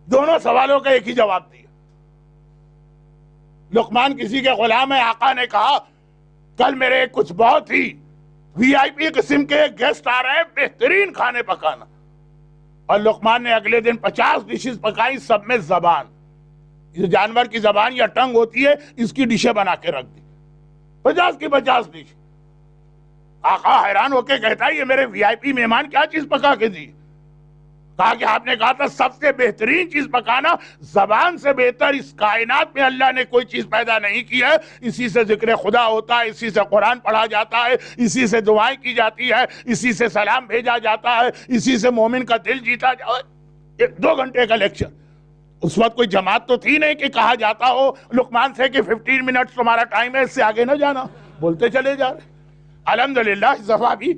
دونوں سوالوں کا ایک ہی جواب دیا. لقمان کسی کے غلام ہے، آقا نے کہا کل میرے کچھ بہت ہی وی آئی پی قسم کے گیسٹ آ رہے ہیں، بہترین کھانے پکانا. اور لقمان نے اگلے دن 50 ڈشز پکائی، سب میں زبان، یہ جانور کی زبان یا ٹنگ ہوتی ہے، اس کی ڈشیں بنا کے رکھ دی. 50 کی 50 ڈش. آقا حیران ہو کے کہتا ہے یہ میرے وی آئی پی مہمان کیا چیز پکا کے دی؟ کہا کہ آپ نے کہا تھا سب سے بہترین چیز پکانا. زبان سے بہتر اس کائنات میں اللہ نے کوئی چیز پیدا نہیں کی ہے. اسی سے ذکر خدا ہوتا ہے، اسی سے قرآن پڑھا جاتا ہے، اسی سے دعائیں کی جاتی ہے، اسی سے سلام بھیجا جاتا ہے، اسی سے مومن کا دل جیتا جاتا ہے. 2 گھنٹے کا لیکچر. اس وقت کوئی جماعت تو تھی نہیں کہ کہا جاتا ہو لقمان سے کہ 15 منٹ تمہارا ٹائم ہے، اس سے آگے نہ جانا. بولتے چلے جا رہے. الحمدللہ اس دفعہ بھی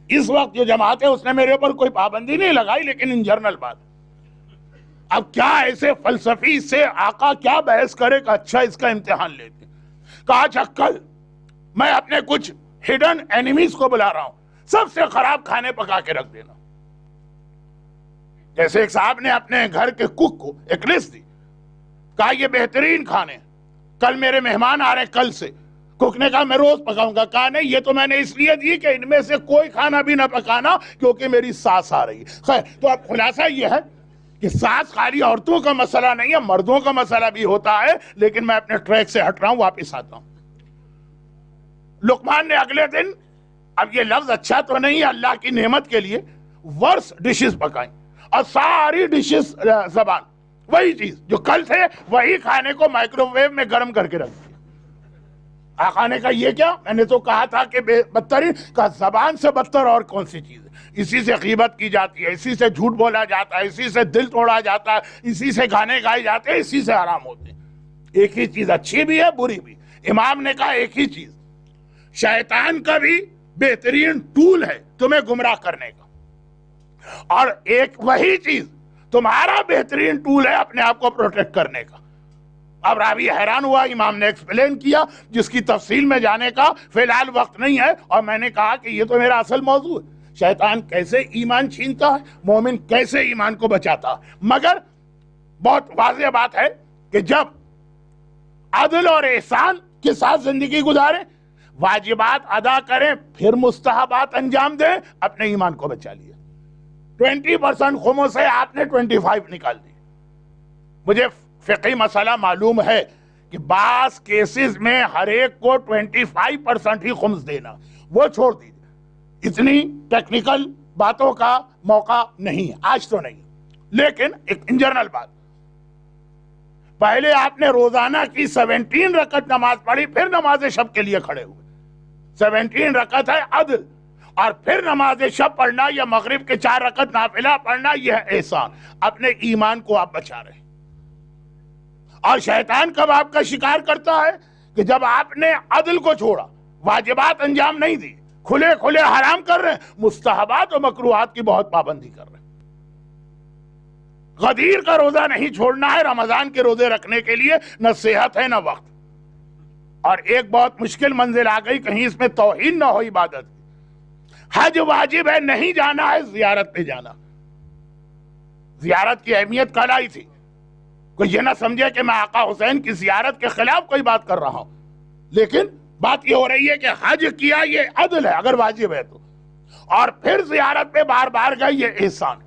اس وقت جو جماعت ہے اس نے میرے اوپر کوئی پابندی نہیں لگائی، لیکن ان جرنل بات. اب کیا ایسے فلسفی سے آقا کیا بحث کرے کہ اچھا اس کا امتحان لیتے. کہا اچھا کل میں اپنے کچھ ہڈن اینیمیز کو بلا رہا ہوں، سب سے خراب کھانے پکا کے رکھ دینا. جیسے ایک صاحب نے اپنے گھر کے کک کو ایک لسٹ دی، کہا یہ بہترین کھانے، کل میرے مہمان آ رہے کل سے. کک نے کہا میں روز پکاؤں گا. کہا نہیں، یہ تو میں نے اس لیے دی کہ ان میں سے کوئی کھانا بھی نہ پکانا کیونکہ میری ساس آ رہی ہے. خیر، تو اب خلاصہ یہ ہے کہ ساس خالی عورتوں کا مسئلہ نہیں ہے، مردوں کا مسئلہ بھی ہوتا ہے. لیکن میں اپنے ٹریک سے ہٹ رہا ہوں، واپس آتا ہوں. لقمان نے اگلے دن، اب یہ لفظ اچھا تو نہیں ہے اللہ کی نعمت کے لیے، ورس ڈشز پکائیں اور ساری ڈشز زبان، وہی چیز جو کل تھے وہی کھانے کو مائکرو ویو میں گرم کر کے رکھ دیا. آقا نے کہا یہ کیا؟ میں نے تو کہا تھا کہ بدترین. کہا زبان سے بدتر اور کون سی چیز ہے؟ اسی سے غیبت کی جاتی ہے، اسی سے جھوٹ بولا جاتا ہے، اسی سے دل توڑا جاتا ہے، اسی سے گانے گائے جاتے ہیں، اسی سے حرام ہوتے ہیں. ایک ہی چیز اچھی بھی ہے بری بھی. امام نے کہا ایک ہی چیز شیطان کا بھی بہترین ٹول ہے تمہیں گمراہ کرنے کا، اور ایک وہی چیز تمہارا بہترین ٹول ہے اپنے آپ کو پروٹیکٹ کرنے کا. اب راوی حیران ہوا. امام نے ایکسپلین کیا جس کی تفصیل میں جانے کا فی الحال وقت نہیں ہے. اور میں نے کہا کہ یہ تو میرا اصل موضوع ہے، شیطان کیسے ایمان چھینتا ہے، مومن کیسے ایمان کو بچاتا ہے. مگر بہت واضح بات ہے کہ جب عدل اور احسان کے ساتھ زندگی گزاریں، واجبات ادا کریں، پھر مستحبات انجام دیں، اپنے ایمان کو بچا لیا. 20% خمس سے آپ نے 25 نکال دی. مجھے فقہی مسئلہ معلوم ہے کہ بعض کیسز میں ہر ایک کو 25% ہی خمس دینا، وہ چھوڑ دیجیے. اتنی ٹیکنیکل باتوں کا موقع نہیں ہے آج تو نہیں. لیکن ایک ان جنرل بات، پہلے آپ نے روزانہ کی 17 رکعت نماز پڑھی، پھر نماز شب کے لیے کھڑے ہوئے. 17 رکعت ہے عدل، اور پھر نماز شب پڑھنا یا مغرب کے 4 رکعت نافلہ پڑھنا یہ ہے احسان. اپنے ایمان کو آپ بچا رہے ہیں. اور شیطان کب آپ کا شکار کرتا ہے کہ جب آپ نے عدل کو چھوڑا، واجبات انجام نہیں دی، کھلے کھلے حرام کر رہے ہیں، مستحبات و مکروہات کی بہت پابندی کر رہے ہیں. غدیر کا روزہ نہیں چھوڑنا ہے رمضان کے روزے رکھنے کے لیے، نہ صحت ہے نہ وقت. اور ایک بہت مشکل منزل آ گئی، کہیں اس میں توہین نہ ہو عبادت. حج واجب ہے، نہیں جانا ہے زیارت پہ جانا. زیارت کی اہمیت کل آئی تھی. کوئی یہ نہ سمجھے کہ میں آقا حسین کی زیارت کے خلاف کوئی بات کر رہا ہوں، لیکن بات یہ ہو رہی ہے کہ حج کیا یہ عدل ہے اگر واجب ہے تو، اور پھر زیارت پہ بار بار گئے یہ احسان.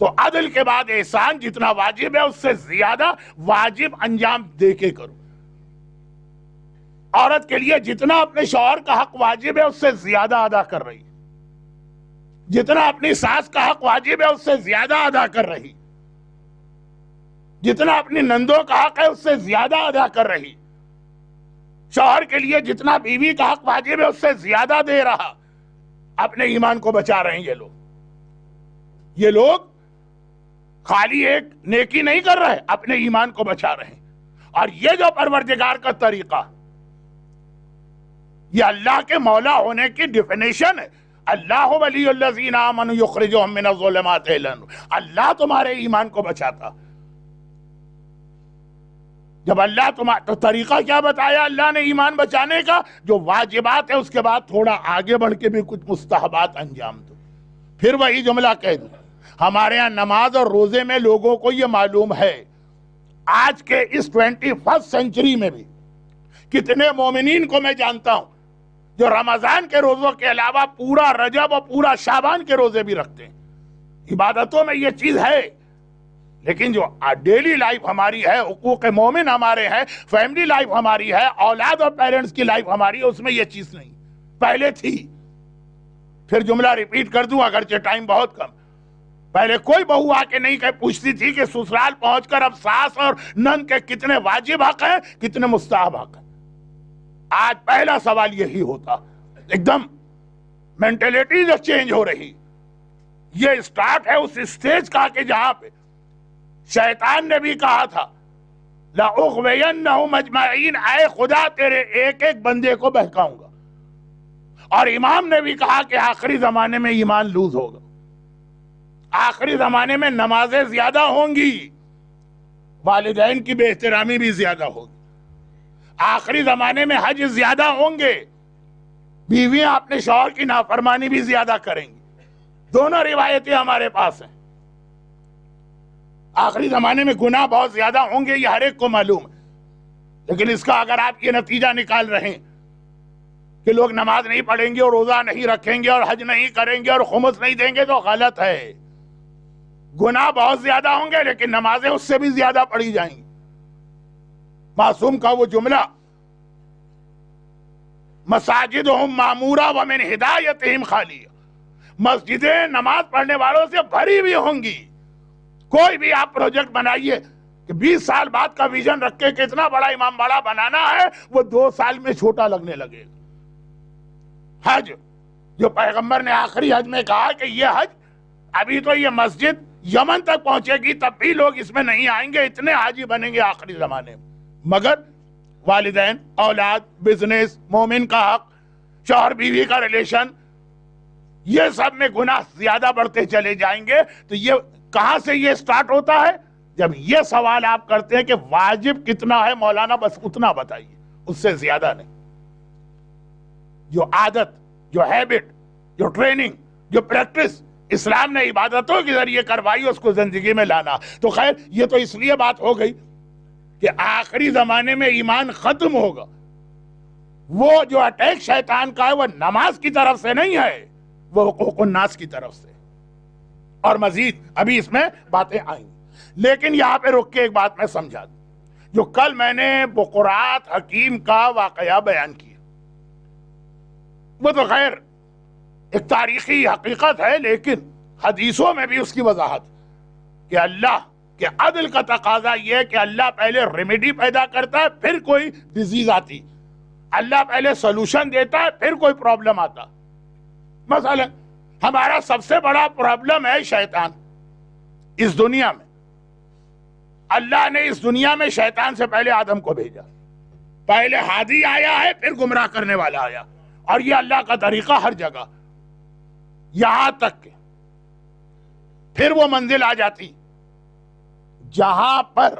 تو عدل کے بعد احسان، جتنا واجب ہے اس سے زیادہ واجب انجام دے کے کرو. عورت کے لیے جتنا اپنے شوہر کا حق واجب ہے اس سے زیادہ ادا کر رہی، جتنا اپنی ساس کا حق واجب ہے اس سے زیادہ ادا کر رہی، جتنا اپنی نندوں کا حق ہے اس سے زیادہ ادا کر رہی. شوہر کے لیے جتنا بیوی کا حق واجب ہے اس سے زیادہ دے رہا. اپنے ایمان کو بچا رہے ہیں یہ لوگ خالی ایک نیکی نہیں کر رہے، اپنے ایمان کو بچا رہے ہیں. اور یہ جو پروردگار کا طریقہ، یہ اللہ کے مولا ہونے کی ڈیفینیشن ہے. اللہ ولی الذین آمنوا یخرجہم من الظلمات الی النور. اللہ تمہارے ایمان کو بچاتا. جب اللہ تو طریقہ کیا بتایا اللہ نے ایمان بچانے کا؟ جو واجبات ہے اس کے بعد تھوڑا آگے بڑھ کے بھی کچھ مستحبات انجام دو. پھر وہی جملہ کہہ دوں، ہمارے ہاں نماز اور روزے میں لوگوں کو یہ معلوم ہے آج کے اس 21 سینچری میں بھی کتنے مومنین کو میں جانتا ہوں جو رمضان کے روزوں کے علاوہ پورا رجب اور پورا شعبان کے روزے بھی رکھتے ہیں. عبادتوں میں یہ چیز ہے، لیکن جو ڈیلی لائف ہماری ہے، حقوق مومن ہمارے ہیں، فیملی لائف ہماری ہے، اولاد اور پیرنٹس کی لائف ہماری ہے، اس میں یہ چیز نہیں. پہلے تھی. پھر جملہ ریپیٹ کر دوں اگرچہ ٹائم بہت کم. پہلے کوئی بہو آ کے نہیں کہ پوچھتی تھی کہ سسرال پہنچ کر اب ساس اور نند کے کتنے واجب حق ہیں، کتنے مستحب حق ہیں. آج پہلا سوال یہی ہوتا. ایک دم مینٹلٹی جو چینج ہو رہی. یہ سٹارٹ ہے اس اسٹیج کا کہ جہاں پہ شیطان نے بھی کہا تھا لَأُغْوِيَنَّهُمْ أَجْمَعِينَ، اے خدا تیرے ایک ایک بندے کو بہکاؤں گا. اور امام نے بھی کہا کہ آخری زمانے میں ایمان لوز ہوگا، آخری زمانے میں نمازیں زیادہ ہوں گی، والدین کی بے احترامی بھی زیادہ ہوگی، آخری زمانے میں حج زیادہ ہوں گے، بیویاں اپنے شوہر کی نافرمانی بھی زیادہ کریں گی. دونوں روایتیں ہمارے پاس ہیں. آخری زمانے میں گناہ بہت زیادہ ہوں گے، یہ ہر ایک کو معلوم ہے. لیکن اس کا اگر آپ یہ نتیجہ نکال رہے ہیں کہ لوگ نماز نہیں پڑھیں گے اور روزہ نہیں رکھیں گے اور حج نہیں کریں گے اور خمس نہیں دیں گے، تو غلط ہے. گناہ بہت زیادہ ہوں گے لیکن نمازیں اس سے بھی زیادہ پڑھی جائیں گی. معصوم کا وہ جملہ مساجدہم معمورہ ومن ہدایتہم خالیہ، مسجدیں نماز پڑھنے والوں سے بھری بھی ہوں گی. کوئی بھی آپ پروجیکٹ بنائیے کہ 20 سال بعد کا ویژن رکھ کے کتنا بڑا امام باڑہ بنانا ہے، وہ 2 سال میں چھوٹا لگنے لگے گا. حج جو پیغمبر نے آخری حج میں کہا کہ یہ حج، ابھی تو یہ مسجد یمن تک پہنچے گی تب بھی لوگ اس میں نہیں آئیں گے، اتنے حاجی بنیں گے آخری زمانے میں. مگر والدین، اولاد، بزنس، مومن کا حق، شوہر بیوی کا ریلیشن، یہ سب میں گناہ زیادہ بڑھتے چلے جائیں گے. تو یہ کہاں سے یہ سٹارٹ ہوتا ہے؟ جب یہ سوال آپ کرتے ہیں کہ واجب کتنا ہے مولانا، بس اتنا بتائیے، اس سے زیادہ نہیں. جو عادت، جو ہیبٹ، جو ٹریننگ، جو پریکٹس اسلام نے عبادتوں کے ذریعے کروائی، اس کو زندگی میں لانا. تو خیر یہ تو اس لیے بات ہو گئی کہ آخری زمانے میں ایمان ختم ہوگا. وہ جو اٹیک شیطان کا ہے وہ نماز کی طرف سے نہیں ہے، وہ حقوق الناس کی طرف سے. اور مزید ابھی اس میں باتیں آئیں گی، لیکن یہاں پہ رک کے ایک بات میں سمجھا دوں. جو کل میں نے بقرات حکیم کا واقعہ بیان کیا، وہ تو خیر ایک تاریخی حقیقت ہے، لیکن حدیثوں میں بھی اس کی وضاحت کہ اللہ کہ عدل کا تقاضا یہ ہے کہ اللہ پہلے ریمیڈی پیدا کرتا ہے، پھر کوئی ڈیزیز آتی. اللہ پہلے سولوشن دیتا ہے، پھر کوئی پرابلم آتا. مثلا ہمارا سب سے بڑا پرابلم ہے شیطان اس دنیا میں. اللہ نے اس دنیا میں شیطان سے پہلے آدم کو بھیجا. پہلے ہادی آیا ہے، پھر گمراہ کرنے والا آیا. اور یہ اللہ کا طریقہ ہر جگہ. یہاں تک کہ پھر وہ منزل آ جاتی جہاں پر،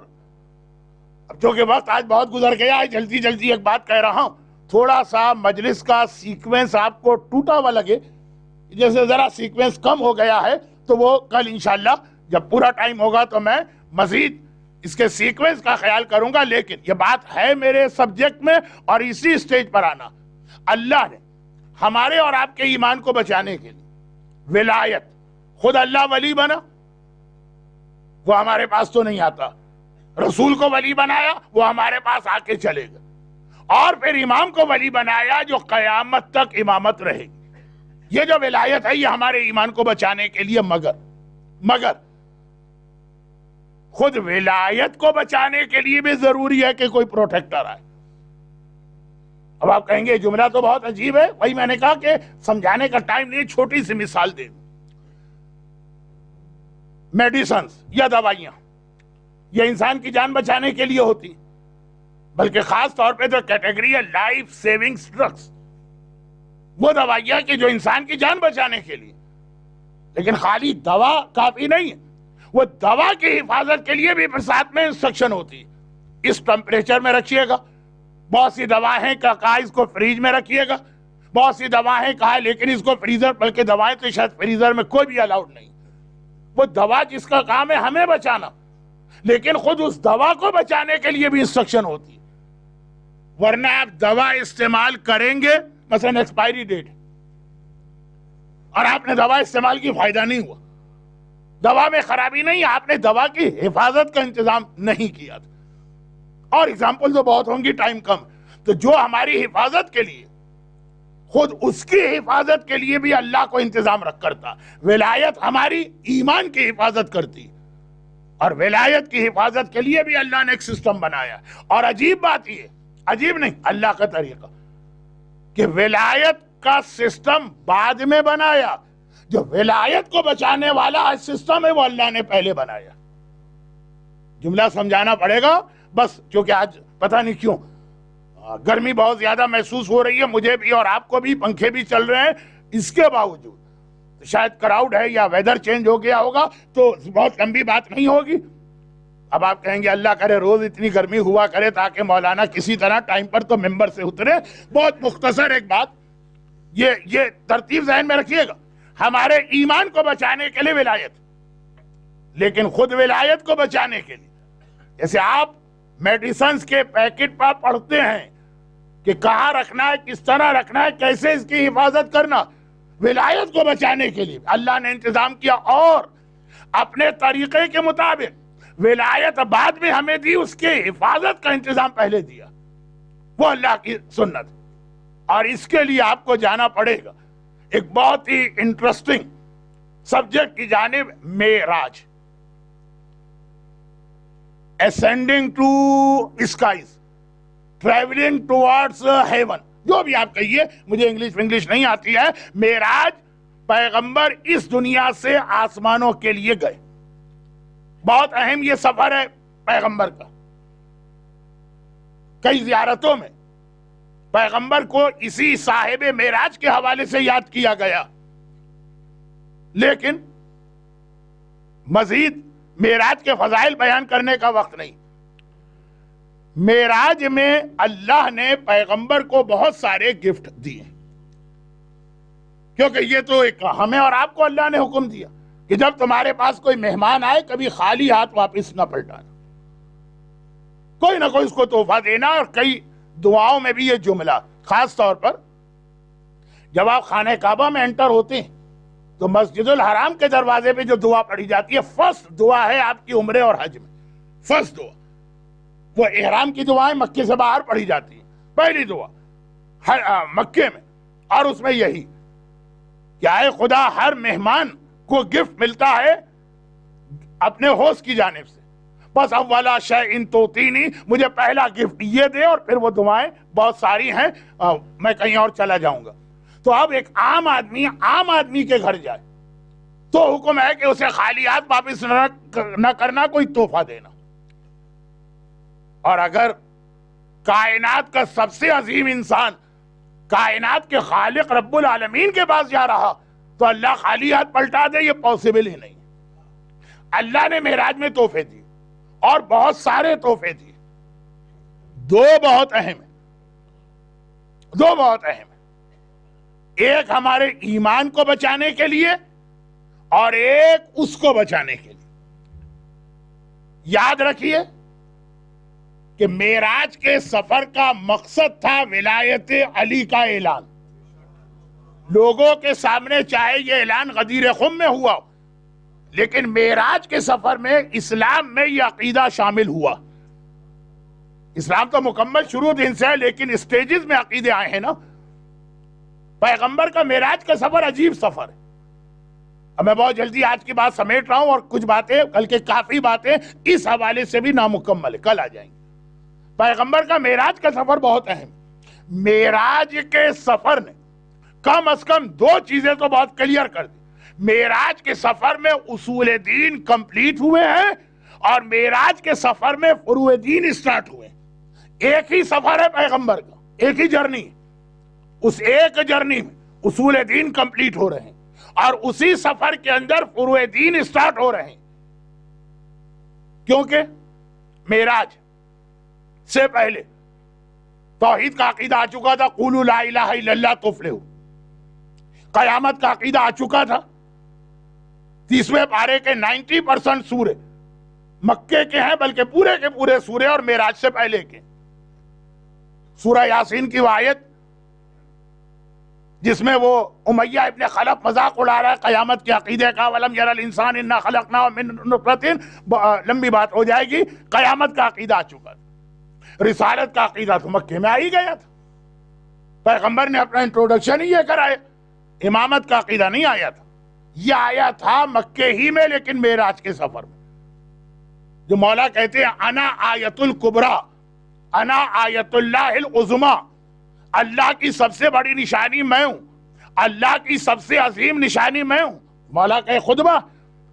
اب چونکہ وقت آج بہت گزر گیا ہے، جلدی جلدی ایک بات کہہ رہا ہوں. تھوڑا سا مجلس کا سیکوینس آپ کو ٹوٹا ہوا لگے، جیسے ذرا سیکوینس کم ہو گیا ہے، تو وہ کل انشاءاللہ جب پورا ٹائم ہوگا تو میں مزید اس کے سیکوینس کا خیال کروں گا. لیکن یہ بات ہے میرے سبجیکٹ میں اور اسی سٹیج پر آنا. اللہ نے ہمارے اور آپ کے ایمان کو بچانے کے لیے ولایت، خود اللہ ولی بنا، وہ ہمارے پاس تو نہیں آتا. رسول کو ولی بنایا، وہ ہمارے پاس آ کے چلے گا. اور پھر امام کو ولی بنایا جو قیامت تک امامت رہے گی. یہ جو ولایت ہے یہ ہمارے ایمان کو بچانے کے لیے، مگر خود ولایت کو بچانے کے لیے بھی ضروری ہے کہ کوئی پروٹیکٹر آئے. اب آپ کہیں گے جملہ تو بہت عجیب ہے، وہی میں نے کہا کہ سمجھانے کا ٹائم نہیں، چھوٹی سی مثال دے. میڈیسنز یا دوائیاں یہ انسان کی جان بچانے کے لیے ہوتی، بلکہ خاص طور پہ جو کیٹیگری ہے لائف سیونگ ڈرگس، وہ دوائیاں کہ جو انسان کی جان بچانے کے لیے. لیکن خالی دوا کافی نہیں ہے، وہ دوا کی حفاظت کے لیے بھی ساتھ میں انسٹرکشن ہوتی ہے. اس ٹمپریچر میں رکھیے گا، بہت سی دوائیں کہا اس کو فریج میں رکھیے گا، بہت سی دوائیں کہا لیکن اس کو فریزر، بلکہ دوائیں تو شاید فریزر میں کوئی بھی الاؤڈ نہیں. وہ دوا جس کا کام ہے ہمیں بچانا، لیکن خود اس دوا کو بچانے کے لیے بھی انسٹرکشن ہوتی ہے. ورنہ آپ دوا استعمال کریں گے، مثلا ایکسپائری ڈیٹ، اور آپ نے دوا استعمال کی، فائدہ نہیں ہوا، دوا میں خرابی نہیں، آپ نے دوا کی حفاظت کا انتظام نہیں کیا تھا. اور اگزامپل تو بہت ہوں گی، ٹائم کم. تو جو ہماری حفاظت کے لیے، خود اس کی حفاظت کے لیے بھی اللہ کو انتظام رکھ کرتا. ولایت ہماری ایمان کی حفاظت کرتی، اور ولایت کی حفاظت کے لیے بھی اللہ نے ایک سسٹم بنایا. اور عجیب بات یہ، عجیب نہیں، اللہ کا طریقہ کہ ولایت کا سسٹم بعد میں بنایا، جو ولایت کو بچانے والا سسٹم ہے وہ اللہ نے پہلے بنایا. جملہ سمجھانا پڑے گا بس، کیونکہ آج پتہ نہیں کیوں گرمی بہت زیادہ محسوس ہو رہی ہے، مجھے بھی اور آپ کو بھی، پنکھے بھی چل رہے ہیں. اس کے باوجود شاید کراؤڈ ہے یا ویدر چینج ہو گیا ہوگا، تو بہت لمبی بات نہیں ہوگی. اب آپ کہیں گے اللہ کرے روز اتنی گرمی ہوا کرے تاکہ مولانا کسی طرح ٹائم پر تو ممبر سے اترے. بہت مختصر ایک بات، یہ ترتیب ذہن میں رکھیے گا. ہمارے ایمان کو بچانے کے لیے ولایت، لیکن خود ولایت کو بچانے کے لیے، جیسے آپ میڈیسنز کے پیکٹ پر پڑھتے ہیں کہ کہاں رکھنا ہے، کس طرح رکھنا ہے، کیسے اس کی حفاظت کرنا، ولایت کو بچانے کے لیے اللہ نے انتظام کیا. اور اپنے طریقے کے مطابق ولایت بعد میں ہمیں دی، اس کے حفاظت کا انتظام پہلے دیا. وہ اللہ کی سنت. اور اس کے لیے آپ کو جانا پڑے گا ایک بہت ہی انٹرسٹنگ سبجیکٹ کی جانب، معراج، ascending to skies, traveling towards heaven، جو بھی آپ کہیے، مجھے انگلش نہیں آتی ہے. معراج، پیغمبر اس دنیا سے آسمانوں کے لیے گئے. بہت اہم یہ سفر ہے پیغمبر کا. کئی زیارتوں میں پیغمبر کو اسی صاحب معراج کے حوالے سے یاد کیا گیا، لیکن مزید معراج کے فضائل بیان کرنے کا وقت نہیں. معراج میں اللہ نے پیغمبر کو بہت سارے گفٹ دیے، کیونکہ یہ تو ایک ہمیں اور آپ کو اللہ نے حکم دیا کہ جب تمہارے پاس کوئی مہمان آئے کبھی خالی ہاتھ واپس نہ پلٹانا، کوئی نہ کوئی اس کو تحفہ دینا. اور کئی دعاؤں میں بھی یہ جملہ، خاص طور پر جب آپ خانہ کعبہ میں انٹر ہوتے ہیں تو مسجد الحرام کے دروازے پہ جو دعا پڑھی جاتی ہے، فرسٹ دعا ہے آپ کی عمرے اور حج میں. فرسٹ دعا، وہ احرام کی دعائیں مکے سے باہر پڑھی جاتی ہیں، پہلی دعا مکے میں، اور اس میں یہی کہ اے خدا، ہر مہمان کو گفٹ ملتا ہے اپنے ہوسٹ کی جانب سے، بس اولا شیء توتینی، مجھے پہلا گفٹ یہ دے. اور پھر وہ دعائیں بہت ساری ہیں، میں کہیں اور چلا جاؤں گا. تو اب ایک عام آدمی کے گھر جائے تو حکم ہے کہ اسے خالی ہاتھ واپس نہ کرنا، کوئی تحفہ دینا. اور اگر کائنات کا سب سے عظیم انسان کائنات کے خالق رب العالمین کے پاس جا رہا تو اللہ خالی ہاتھ پلٹا دے، یہ پاسبل ہی نہیں. اللہ نے معراج میں تحفے دیے، اور بہت سارے تحفے دیے. دو بہت اہم ہیں. ایک ہمارے ایمان کو بچانے کے لیے، اور ایک اس کو بچانے کے لیے. یاد رکھیے کہ معراج کے سفر کا مقصد تھا ولایت علی کا اعلان. لوگوں کے سامنے چاہے یہ اعلان غدیر خم میں ہوا، لیکن معراج کے سفر میں اسلام میں یہ عقیدہ شامل ہوا. اسلام تو مکمل شروع دن سے ہے، لیکن اسٹیجز میں عقیدے آئے ہیں نا. پیغمبر کا معراج کا سفر عجیب سفر ہے. اب میں بہت جلدی آج کی بات سمیٹ رہا ہوں، اور کچھ باتیں، بلکہ کافی باتیں اس حوالے سے بھی نامکمل ہے، کل آ جائیں گے. پیغمبر کا معراج کا سفر بہت اہم. معراج کے سفر نے کم از کم دو چیزیں تو بہت کلیئر کر دی. معراج کے سفر میں اصول دین کمپلیٹ ہوئے ہیں اور معراج کے سفر میں فروع دین اسٹارٹ ہوئے. ایک ہی سفر ہے پیغمبر کا, ایک ہی جرنی ہے. اس ایک جرنی میں اصول دین کمپلیٹ ہو رہے ہیں اور اسی سفر کے اندر فروع دین اسٹارٹ ہو رہے ہیں. کیونکہ معراج سے پہلے توحید کا عقیدہ آ چکا تھا, قولوا لا الہ الا اللہ تفلحوا. قیامت کا عقیدہ آ چکا تھا. 30ویں پارے کے 90% سورے مکے کے ہیں, بلکہ پورے کے پورے سورے اور معراج سے پہلے کے. سورہ یاسین کی وہ آیت جس میں وہ امیہ ابن خلف مذاق اڑا رہا ہے قیامت کے عقیدے کا, وَلَمْ يَرَ الْإِنسَانِ إِنَّا خَلَقْنَاهُ مِن نُطْفَةٍ, لمبی بات ہو جائے گی. قیامت کا عقیدہ آ چکا تھا. رسالت کا عقیدہ تو مکے میں آ ہی گیا تھا. پیغمبر نے اپنا انٹروڈکشن ہی یہ کرایا. امامت کا عقیدہ نہیں آیا تھا, یہ آیا تھا مکے ہی میں, لیکن معراج کے سفر میں. جو مولا کہتے ہیں انا آیت الکبریٰ, انا آیت اللہ العظمیٰ, اللہ کی سب سے بڑی نشانی میں ہوں, اللہ کی سب سے عظیم نشانی میں ہوں. مولا کہے خطبہ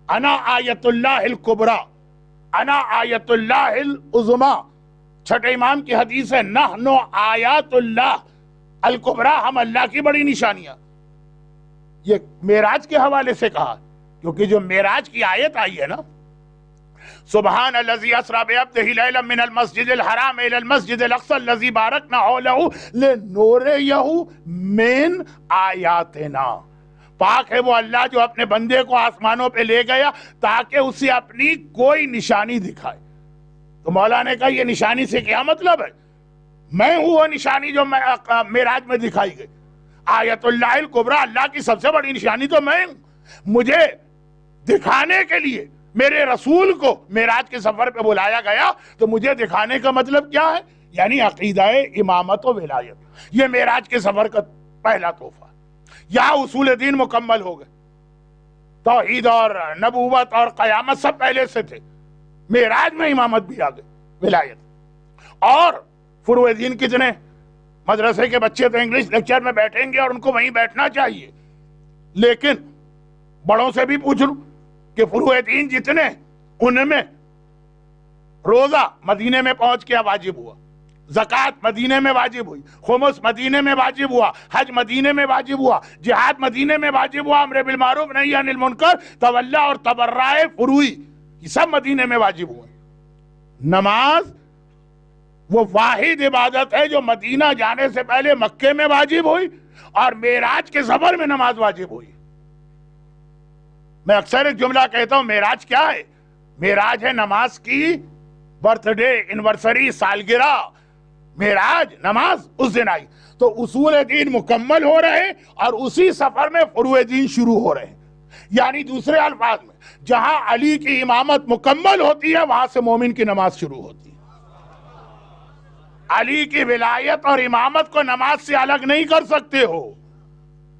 انا آیت اللہ الکبریٰ, انا آیت اللہ العظمیٰ. چھٹے امام کی حدیث ہے نحن آیات اللہ الکبریٰ, ہم اللہ کی بڑی نشانیاں. یہ معراج کے حوالے سے کہا, کیونکہ جو معراج کی آیت آئی ہے نا, سبحان الذی اسری بعبدہ لیلا من المسجد الحرام الی المسجد الاقصی الذی بارکنا حولہ لنوریہ من آیاتنا. پاک ہے وہ اللہ جو اپنے بندے کو آسمانوں پہ لے گیا تاکہ اسے اپنی کوئی نشانی دکھائے. تو مولا نے کہا یہ نشانی سے کیا مطلب ہے؟ میں ہوں وہ نشانی جو معراج میں دکھائی گئی. آیت اللہ الکبریٰ, اللہ کی سب سے بڑی نشانی تو میں ہوں. مجھے دکھانے کے لیے میرے رسول کو معراج کے سفر پہ بلایا گیا, تو مجھے دکھانے کا مطلب کیا ہے؟ یعنی عقیدہ امامت و ولایت. یہ معراج کے سفر کا پہلا تحفہ. یہاں اصول دین مکمل ہو گئے. توحید اور نبوت اور قیامت سب پہلے سے تھے, معراج میں امامت بھی آ گئی, ولایت. اور فروع دین کتنے؟ مدرسے کے بچے تو انگلش لیکچر میں بیٹھیں گے اور ان کو وہیں بیٹھنا چاہیے, لیکن بڑوں سے بھی پوچھ لوں کہ فروع دین جتنے, ان میں روزہ مدینے میں پہنچ کے واجب ہوا, زکوٰۃ مدینے میں واجب ہوئی, خمس مدینے میں واجب ہوا, حج مدینے میں واجب ہوا, جہاد مدینے میں واجب ہوا, امر بالمعروف نہی عن المنکر, تولیٰ اور تبرع فروعی, یہ سب مدینے میں واجب ہوئے. نماز وہ واحد عبادت ہے جو مدینہ جانے سے پہلے مکے میں واجب ہوئی اور معراج کے سفر میں نماز واجب ہوئی. میں اکثر ایک جملہ کہتا ہوں, معراج کیا ہے؟ معراج ہے نماز کی برتھ ڈے, اینیورسری, سالگرہ. معراج نماز اس دن آئی. تو اصول دین مکمل ہو رہے اور اسی سفر میں فروع دین شروع ہو رہے ہیں. یعنی دوسرے الفاظ میں جہاں علی کی امامت مکمل ہوتی ہے وہاں سے مومن کی نماز شروع ہوتی ہے. علی کی ولایت اور امامت کو نماز سے الگ نہیں کر سکتے ہو.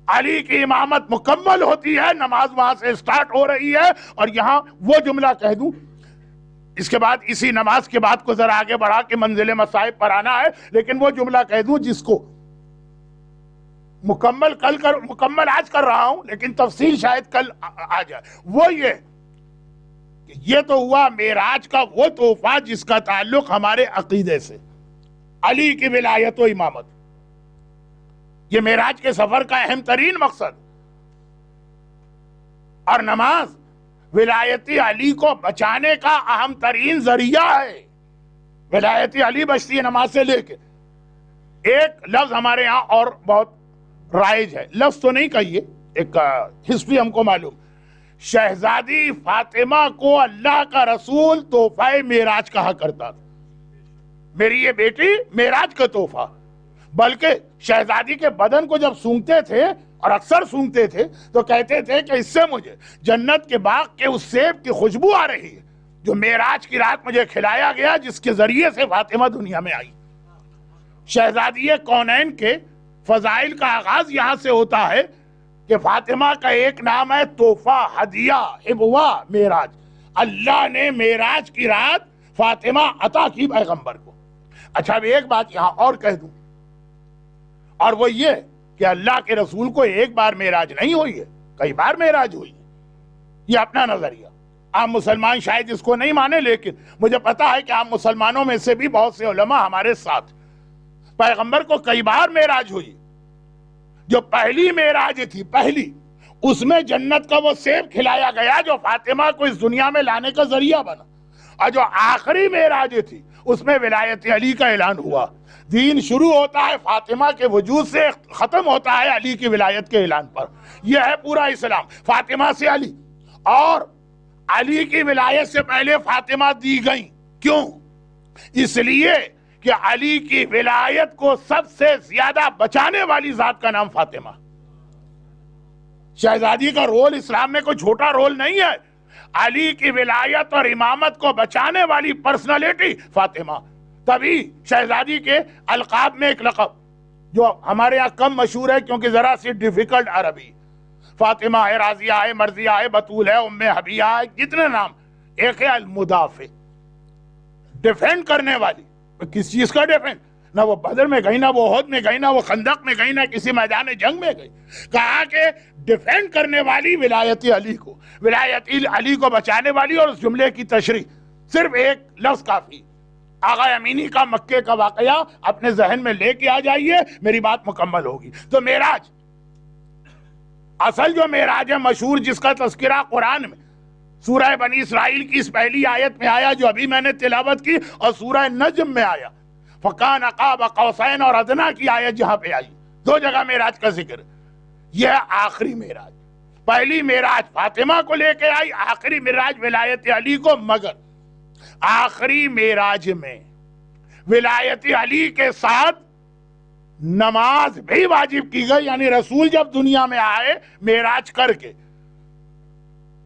علی کی امامت مکمل ہوتی ہے, نماز وہاں سے سٹارٹ ہو رہی ہے. اور یہاں وہ جملہ کہہ دوں, اس کے بعد اسی نماز کے بعد کو ذرا آگے بڑھا کے منزل مصائب پر آنا ہے, لیکن وہ جملہ کہہ دوں جس کو مکمل آج کر رہا ہوں, لیکن تفصیل شاید کل آ جائے. وہ یہ کہ یہ تو ہوا معراج کا وہ تحفہ جس کا تعلق ہمارے عقیدے سے, علی کی ولایت و امامت. یہ معراج کے سفر کا اہم ترین مقصد. اور نماز ولایتی علی کو بچانے کا اہم ترین ذریعہ ہے. ولایتی علی بچتی ہے نماز سے لے کے. ایک لفظ ہمارے یہاں اور بہت رائج ہے, لفظ تو نہیں کہیے, ایک ہسٹری ہم کو معلوم. شہزادی فاطمہ کو اللہ کا رسول تحفہ معراج کہا کرتا تھا. میری یہ بیٹی معراج کا تحفہ. بلکہ شہزادی کے بدن کو جب سونگتے تھے, اور اکثر سونگتے تھے, تو کہتے تھے کہ اس سے مجھے جنت کے باغ کے اس سیب کی خوشبو آ رہی ہے جو معراج کی رات مجھے کھلایا گیا, جس کے ذریعے سے فاطمہ دنیا میں آئی. شہزادی کونین کے فضائل کا آغاز یہاں سے ہوتا ہے کہ فاطمہ کا ایک نام ہے تحفہ, ہدیہ, ہبوہ, معراج. اللہ نے معراج کی رات فاطمہ عطا کی پیغمبر کو. اچھا اب ایک بات یہاں اور کہہ دوں, اور وہ یہ کہ اللہ کے رسول کو ایک بار معراج نہیں ہوئی ہے, کئی بار معراج ہوئی. یہ اپنا نظریہ. عام مسلمان شاید اس کو نہیں مانے، لیکن مجھے پتا ہے کہ عام مسلمانوں میں سے بھی بہت سے علماء ہمارے ساتھ. پیغمبر کو کئی بار معراج ہوئی. جو پہلی معراج تھی، پہلی، اس میں جنت کا وہ سیب کھلایا گیا جو فاطمہ کو اس دنیا میں لانے کا ذریعہ بنا. اور جو آخری معراج تھی اس میں ولایت علی کا اعلان ہوا. دین شروع ہوتا ہے فاطمہ کے وجود سے، ختم ہوتا ہے علی کی ولایت کے اعلان پر. یہ ہے پورا اسلام. فاطمہ سے علی، اور علی کی ولایت سے پہلے فاطمہ دی گئیں. کیوں؟ اس لیے کہ علی کی ولایت کو سب سے زیادہ بچانے والی ذات کا نام فاطمہ. شہزادی کا رول اسلام میں کوئی چھوٹا رول نہیں ہے. علی کی ولایت اور امامت کو بچانے والی پرسنالٹی فاطمہ. تبھی شہزادی کے القاب میں ایک لقب جو ہمارے یہاں کم مشہور ہے کیونکہ ذرا سی ڈیفیکلٹ عربی، فاطمہ ہے، راضیہ ہے، مرضیہ ہے، بطول ہے، ام حبیہ ہے، جتنے نام. ایک ہے المدافع، ڈیفینڈ کرنے والی. کس چیز کا ڈیفینڈ؟ نہ وہ بدر میں گئی، نہ وہ احد میں گئی، نہ وہ خندق میں گئی، نہ کسی میدان جنگ میں گئی. کہا کہ ڈیفینڈ کرنے والی ولایت علی کو، ولایت علی کو بچانے والی. اور اس جملے کی تشریح صرف ایک لفظ کافی. آغا امینی کا مکے کا واقعہ اپنے ذہن میں لے کے آ جائیے، میری بات مکمل ہوگی. تو معراج، اصل جو معراج ہے مشہور، جس کا تذکرہ قرآن میں سورہ بنی اسرائیل کی اس پہلی آیت میں آیا جو ابھی میں نے تلاوت کی، اور سورہ نجم میں آیا فَكَانَ قَابَ قَوْسَيْنِ، اور ادنا کی آیت جہاں پہ آئی. دو جگہ معراج کا ذکر. یہ آخری معراج. پہلی معراج فاطمہ کو لے کے آئی، آخری معراج ولایت علی کو. مگر آخری معراج میں ولایت علی کے ساتھ نماز بھی واجب کی گئی. یعنی رسول جب دنیا میں آئے معراج کر کے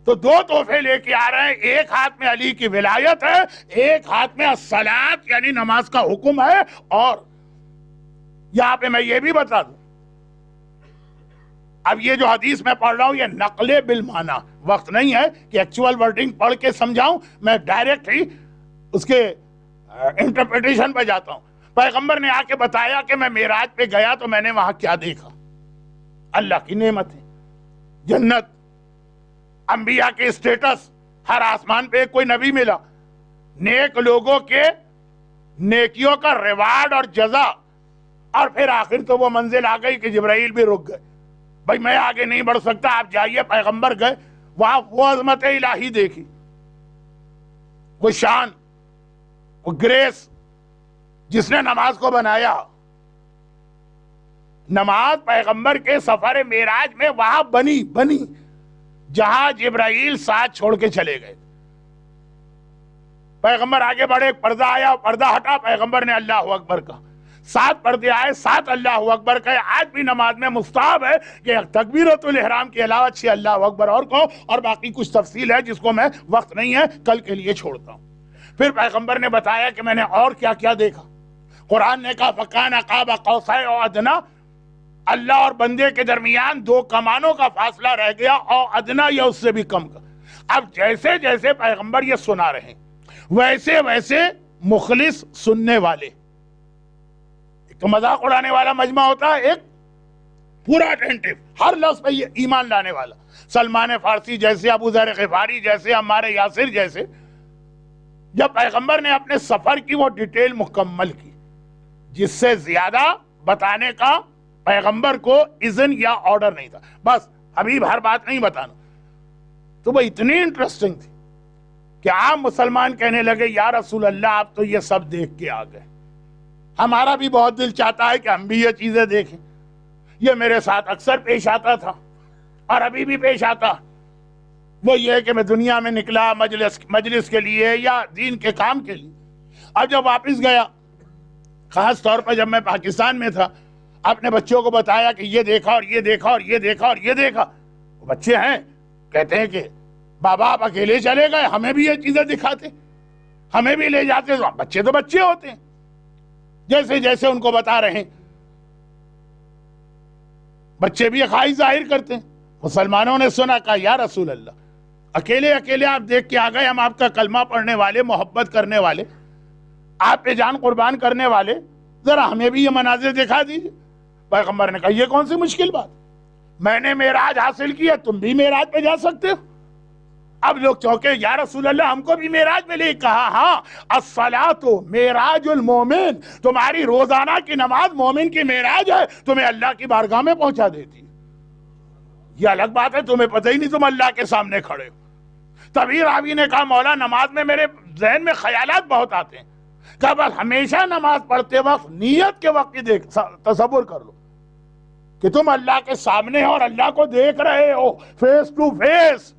تو دو تحفے لے کے آ رہے ہیں. ایک ہاتھ میں علی کی ولایت ہے، ایک ہاتھ میں الصلاۃ یعنی نماز کا حکم ہے. اور یہاں پہ میں یہ بھی بتا دوں، اب یہ جو حدیث میں پڑھ رہا ہوں یہ نقل بالمعنی، وقت نہیں ہے کہ ایکچوئل ورڈنگ پڑھ کے سمجھاؤں، میں ڈائریکٹ ہی اس کے انٹرپریٹیشن پہ جاتا ہوں. پیغمبر نے آ کے بتایا کہ میں معراج پہ گیا تو میں نے وہاں کیا دیکھا. اللہ کی نعمتیں، جنت، انبیاء کے اسٹیٹس. ہر آسمان پہ کوئی نبی ملا، نیک لوگوں کے نیکیوں کا ریوارڈ اور جزا. اور پھر آخر تو وہ منزل آ گئی کہ جبرائیل بھی رک گئے. بھائی میں آگے نہیں بڑھ سکتا، آپ جائیے. پیغمبر گئے وہاں، وہ عظمت الہی دیکھی، وہ شان، وہ گریس جس نے نماز کو بنایا. نماز پیغمبر کے سفر معراج میں وہاں بنی جہاں جبرائیل ساتھ چھوڑ کے چلے گئے. پیغمبر آگے بڑھے، ایک پردہ آیا، پردہ ہٹا، پیغمبر نے اللہ اکبر کہا. 7 پردے آئے، 7 اللہ اکبر کہے. آج بھی نماز میں مستحب ہے کہ تکبیرۃ الاحرام کے علاوہ 6 اللہ اکبر اور کہو. اور باقی کچھ تفصیل ہے جس کو میں وقت نہیں ہے کل کے لیے چھوڑتا ہوں. پھر پیغمبر نے بتایا کہ میں نے اور کیا کیا دیکھا. قرآن نے کہا فَكَانَ قَابَ قَوْسَيْنِ أَوْ أَدْنَىٰ، اللہ اور بندے کے درمیان 2 کمانوں کا فاصلہ رہ گیا، اور ادنا یا اس سے بھی کم کا. اب جیسے جیسے پیغمبر یہ سنا رہے ہیں ویسے ویسے مخلص سننے والے، ایک تو مذاق اڑانے والا مجمع ہوتا ہے، ایک پورا اٹینٹو، ہر لفظ پہ یہ ایمان لانے والا. سلمان فارسی جیسے، ابو ذر غفاری جیسے، عمار یاسر جیسے. جب پیغمبر نے اپنے سفر کی وہ ڈیٹیل مکمل کی جس سے زیادہ بتانے کا پیغمبر کو اذن یا آرڈر نہیں تھا، بس ابھی ہر بات نہیں بتانا. تو وہ اتنی انٹرسٹنگ تھی کہ عام مسلمان کہنے لگے یا رسول اللہ آپ تو یہ سب دیکھ کے آ گئے، ہمارا بھی بہت دل چاہتا ہے کہ ہم بھی یہ چیزیں دیکھیں. یہ میرے ساتھ اکثر پیش آتا تھا اور ابھی بھی پیش آتا. وہ یہ کہ میں دنیا میں نکلا مجلس کے لیے یا دین کے کام کے لیے. اب جب واپس گیا، خاص طور پر جب میں پاکستان میں تھا، اپنے بچوں کو بتایا کہ یہ دیکھا اور یہ دیکھا اور یہ دیکھا اور یہ دیکھا. وہ بچے ہیں، کہتے ہیں کہ بابا آپ اکیلے چلے گئے، ہمیں بھی یہ چیزیں دکھاتے، ہمیں بھی لے جاتے. بچے تو بچے ہوتے ہیں، جیسے جیسے ان کو بتا رہے ہیں بچے بھی خواہش ظاہر کرتے ہیں. مسلمانوں نے سنا، کہا یا رسول اللہ اکیلے اکیلے آپ دیکھ کے آ گئے، ہم آپ کا کلمہ پڑھنے والے، محبت کرنے والے، آپ پہ جان قربان کرنے والے، ذرا ہمیں بھی یہ مناظر دکھا دیجیے. پیغمبر نے کہا یہ کون سی مشکل بات، میں نے معراج حاصل کیا، تم بھی معراج پہ جا سکتے ہو؟ اب لوگ چونکے، یا رسول اللہ ہم کو بھی معراج میں لے، کہا ہاں، الصلاۃ معراج المومن، تمہاری روزانہ کی نماز مومن کی معراج ہے، تمہیں اللہ کی بارگاہ میں پہنچا دیتی ہے۔ یہ الگ بات ہے تمہیں پتہ ہی نہیں تم اللہ کے سامنے کھڑے ہو۔ تبھی راوی نے کہا مولا نماز میں میرے ذہن میں خیالات بہت آتے ہیں، کہ بس ہمیشہ نماز پڑھتے وقت نیت کے وقت کی تصور کر لو کہ تم اللہ کے سامنے ہو اور اللہ کو دیکھ رہے ہو فیس ٹو فیس۔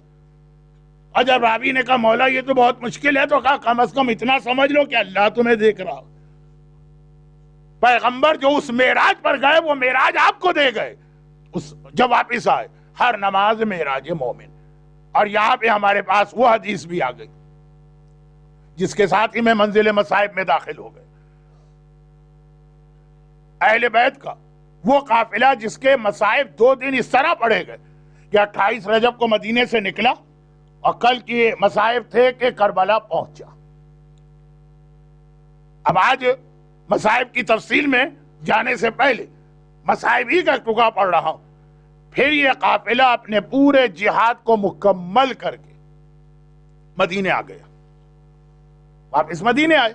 اور جب راوی نے کہا مولا یہ تو بہت مشکل ہے، تو کہا کم از کم اتنا سمجھ لو کہ اللہ تمہیں دیکھ رہا ہو۔ پیغمبر جو اس معراج پر گئے وہ معراج آپ کو دے گئے جب واپس آئے۔ ہر نماز معراج مومن۔ اور یہاں پہ ہمارے پاس وہ حدیث بھی آ گئی جس کے ساتھ ہی میں منزل مصائب میں داخل ہو گئے۔ اہل بیت کا وہ قافلہ جس کے مصائب 2 دن اس طرح پڑے گئے کہ 28 رجب کو مدینے سے نکلا اور کل کی مصائب تھے کہ کربلا پہنچا۔ اب آج مصائب کی تفصیل میں جانے سے پہلے مصائب ہی کا ٹکڑا پڑھ رہا ہوں۔ پھر یہ قافلہ اپنے پورے جہاد کو مکمل کر کے مدینے آ گیا، واپس مدینے آئے۔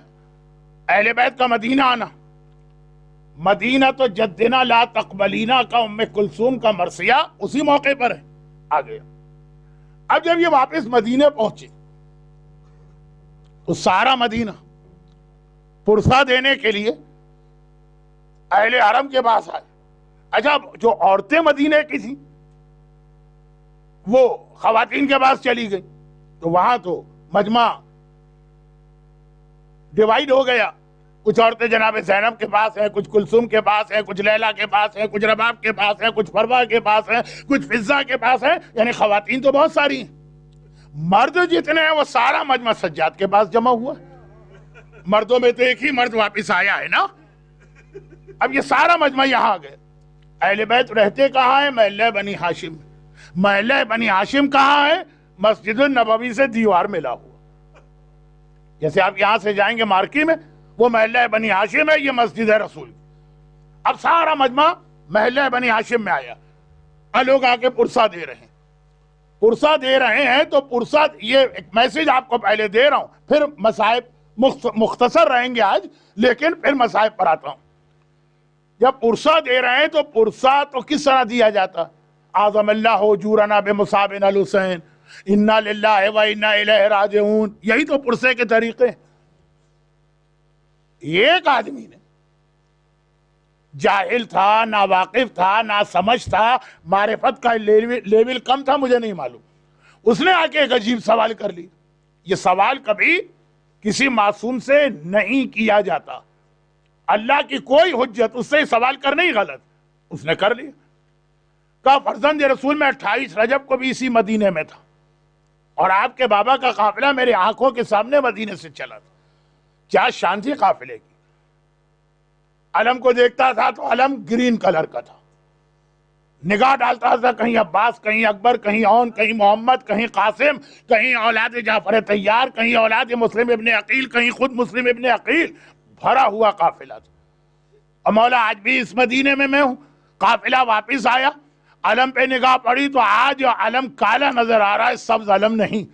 اہل بیت کا مدینہ آنا، مدینہ تو جدنا لا تقبلینا کا ام کلثوم کا مرثیہ اسی موقع پر ہے، آ گیا۔ اب جب یہ واپس مدینے پہنچے تو سارا مدینہ پرسہ دینے کے لیے اہل حرم کے پاس آئے۔ اچھا جو عورتیں مدینے کی تھیں وہ خواتین کے پاس چلی گئی، تو وہاں تو مجمع ڈیوائیڈ ہو گیا۔ کچھ عورتیں جناب زینب کے پاس ہیں، کچھ کلثوم کے پاس ہیں، کچھ لیلا کے پاس ہیں، کچھ رباب کے پاس ہیں، کچھ فروا کے پاس ہیں، کچھ فضہ کے پاس ہیں، یعنی خواتین تو بہت ساری ہیں۔ مرد جتنے ہیں وہ سارا مجمع سجاد کے پاس جمع ہوا۔ مردوں میں تو ایک ہی مرد واپس آیا ہے نا۔ اب یہ سارا مجمع یہاں آ گئے۔ اہل بیت رہتے کہاں ہیں؟ محلہ بنی ہاشم۔ محلہ بنی ہاشم کہاں ہے؟ مسجد النبوی سے دیوار ملا ہوا۔ جیسے آپ یہاں سے جائیں گے مارکی میں، وہ محلہ بنی ہاشم ہے، یہ مسجد ہے رسول۔ اب سارا مجمع محلہ بنی ہاشم میں آیا، لوگ آ کے پرسہ دے رہے ہیں۔ پرسہ دے رہے ہیں تو پرسہ، یہ ایک میسج آپ کو پہلے دے رہا ہوں، پھر مصائب مختصر رہیں گے آج، لیکن پھر مصائب پر آتا ہوں۔ جب پرسہ دے رہے ہیں تو پرسہ تو کس طرح دیا جاتا؟ اعظم اللہ اجورنا بمصاب الحسین، انا للہ و انا الیہ راجعون، یہی تو پرسے کے طریقے۔ ایک آدمی نے جاہل تھا، نا واقف تھا، نا سمجھ تھا، معرفت کا لیول کم تھا، مجھے نہیں معلوم، اس نے آ کے ایک عجیب سوال کر لی۔ یہ سوال کبھی کسی معصوم سے نہیں کیا جاتا، اللہ کی کوئی حجت اس سے سوال کرنا ہی غلط، اس نے کر لیا۔ کہا فرزند رسول میں 28 رجب کو بھی اسی مدینے میں تھا اور آپ کے بابا کا قافلہ میرے آنکھوں کے سامنے مدینے سے چلا تھا۔ کیا شان تھی قافلے کی! علم کو دیکھتا تھا تو علم گرین کلر کا تھا، نگاہ ڈالتا تھا کہیں عباس، کہیں اکبر، کہیں اون، کہیں محمد، کہیں قاسم، کہیں اولاد جعفر طیار، کہیں اولاد مسلم ابن عقیل، کہیں خود مسلم ابن عقیل، بھرا ہوا قافلہ تھا۔ اور مولا آج بھی اس مدینے میں ہوں، قافلہ واپس آیا، علم پہ نگاہ پڑی تو آج علم کالا نظر آ رہا ہے، سبز علم نہیں۔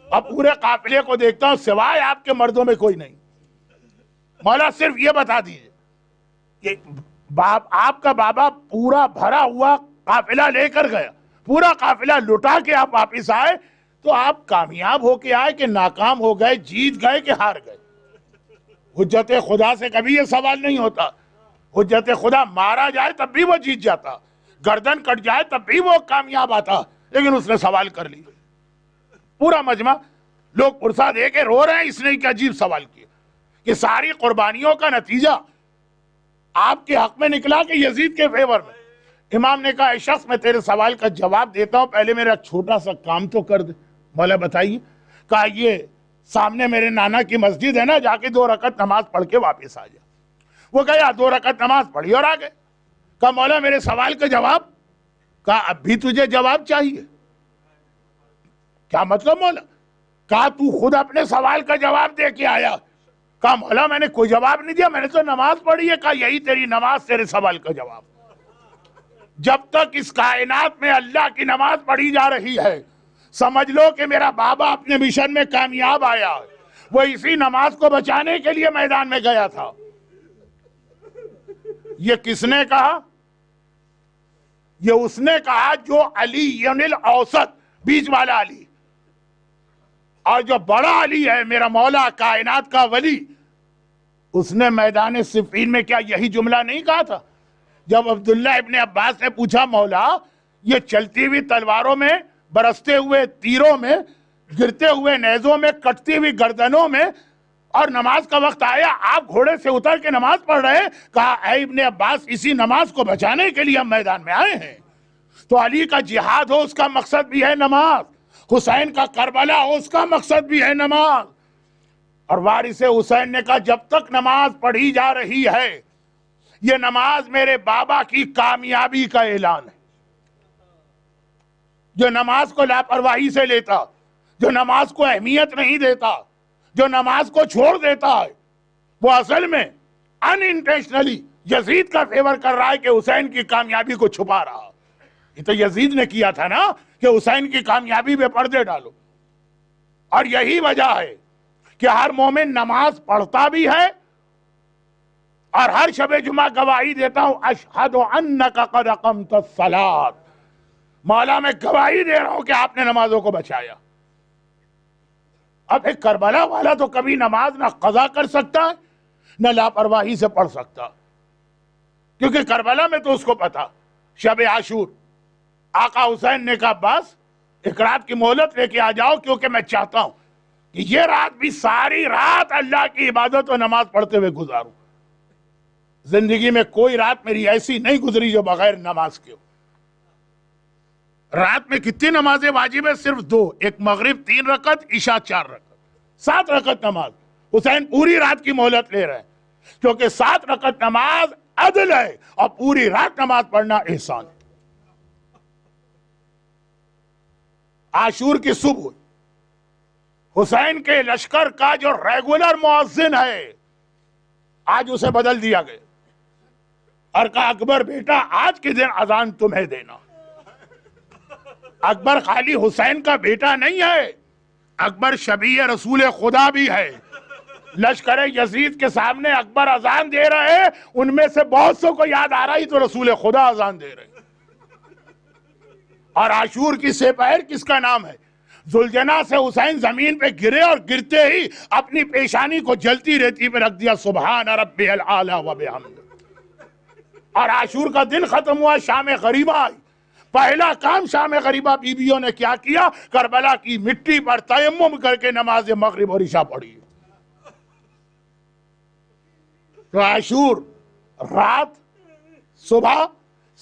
اب پورے قافلے کو دیکھتا ہوں، سوائے آپ کے مردوں میں کوئی نہیں۔ مولا صرف یہ بتا دیجئے کہ آپ کا بابا پورا بھرا ہوا قافلہ لے کر گیا، پورا قافلہ لٹا کے آپ واپس آئے، تو آپ کامیاب ہو کے آئے کہ ناکام ہو گئے، جیت گئے کہ ہار گئے؟ حجت خدا سے کبھی یہ سوال نہیں ہوتا۔ حجت خدا مارا جائے تب بھی وہ جیت جاتا، گردن کٹ جائے تب بھی وہ کامیاب آتا، لیکن اس نے سوال کر لی۔ پورا مجمع لوگ پرسہ دے کے رو رہے ہیں، اس نے ایک عجیب سوال کیا کہ ساری قربانیوں کا نتیجہ آپ کے حق میں نکلا کہ یزید کے فیور میں؟ امام نے کہا اے شخص، میں تیرے سوال کا جواب دیتا ہوں، پہلے میرا چھوٹا سا کام تو کر دے۔ مولا بتائیے۔ کہا یہ سامنے میرے نانا کی مسجد ہے نا، جا کے 2 رکعت نماز پڑھ کے واپس آ جا۔ وہ گیا، 2 رکعت نماز پڑھی اور آ گئے۔ کہا مولا میرے سوال کا جواب۔ کہا اب بھی تجھے جواب چاہیے؟ کیا مطلب مولا؟ کہا تو خود اپنے سوال کا جواب دے کے آیا۔ کہا مولا میں نے کوئی جواب نہیں دیا، میں نے تو نماز پڑھی ہے۔ کہا یہی تیری نماز تیرے سوال کا جواب۔ جب تک اس کائنات میں اللہ کی نماز پڑھی جا رہی ہے سمجھ لو کہ میرا بابا اپنے مشن میں کامیاب آیا. وہ اسی نماز کو بچانے کے لیے میدان میں گیا تھا. یہ کس نے کہا؟ یہ اس نے کہا جو علی الاوسط، بیچ والا علی، اور جو بڑا علی ہے میرا مولا کائنات کا ولی، اس نے میدان صفین میں کیا یہی جملہ نہیں کہا تھا؟ جب عبداللہ ابن عباس نے پوچھا مولا یہ چلتی ہوئی تلواروں میں، برستے ہوئے تیروں میں، گرتے ہوئے نیزوں میں، کٹتی ہوئی گردنوں میں، اور نماز کا وقت آیا آپ گھوڑے سے اتر کے نماز پڑھ رہے ہیں، کہا اے ابن عباس اسی نماز کو بچانے کے لیے ہم میدان میں آئے ہیں. تو علی کا جہاد ہو اس کا مقصد بھی ہے نماز، حسین کا کربلا ہو اس کا مقصد بھی ہے نماز. اور وارث حسین نے کہا جب تک نماز پڑھی جا رہی ہے یہ نماز میرے بابا کی کامیابی کا اعلان ہے. جو نماز کو لاپرواہی سے لیتا، جو نماز کو اہمیت نہیں دیتا، جو نماز کو چھوڑ دیتا ہے، وہ اصل میں ان انٹینشنلی یزید کا فیور کر رہا ہے کہ حسین کی کامیابی کو چھپا رہا. یہ تو یزید نے کیا تھا نا کہ حسین کی کامیابی پہ پردے ڈالو. اور یہی وجہ ہے کہ ہر مومن نماز پڑھتا بھی ہے اور ہر شب جمعہ گواہی دیتا ہوں اشہد انک قد اقمت الصلاۃ، مولا میں گواہی دے رہا ہوں کہ آپ نے نمازوں کو بچایا. اب ایک کربلا والا تو کبھی نماز نہ قضا کر سکتا ہے نہ لاپرواہی سے پڑھ سکتا، کیونکہ کربلا میں تو اس کو پتا شب عاشور آقا حسین نے کہا بس ایک رات کی مہلت لے کے آ جاؤ، کیونکہ میں چاہتا ہوں کہ یہ رات بھی ساری رات اللہ کی عبادت و نماز پڑھتے ہوئے گزاروں. زندگی میں کوئی رات میری ایسی نہیں گزری جو بغیر نماز کے ہو. رات میں کتنی نمازیں واجب ہے؟ صرف 2، ایک مغرب 3 رکعت، عشاء 4 رکعت، 7 رکعت نماز. حسین پوری رات کی مہلت لے رہے ہیں کیونکہ 7 رکعت نماز عدل ہے اور پوری رات نماز پڑھنا احسان ہے. عاشور کی صبح حسین کے لشکر کا جو ریگولر مؤذن ہے آج اسے بدل دیا گیا اور کہا اکبر بیٹا آج کے دن اذان تمہیں دینا. اکبر خالی حسین کا بیٹا نہیں ہے، اکبر شبیہ رسول خدا بھی ہے. لشکر یزید کے سامنے اکبر اذان دے رہے ہیں، ان میں سے بہت سو کو یاد آ رہا ہی تو رسول خدا اذان دے رہے ہیں. اور عاشور کی سپہر کس کا نام ہے؟ ذوالجناح سے حسین زمین پہ گرے اور گرتے ہی اپنی پیشانی کو جلتی ریتی پہ رکھ دیا سبحان ربی الاعلی و بحمد. اور عاشور کا دن ختم ہوا، شام غریبہ آئی. پہلا کام شام غریبہ بیویوں نے کیا کیا؟ کربلا کی مٹی پر تیمم کر کے نماز مغرب اور عشاء پڑھی. تو عاشور رات، صبح،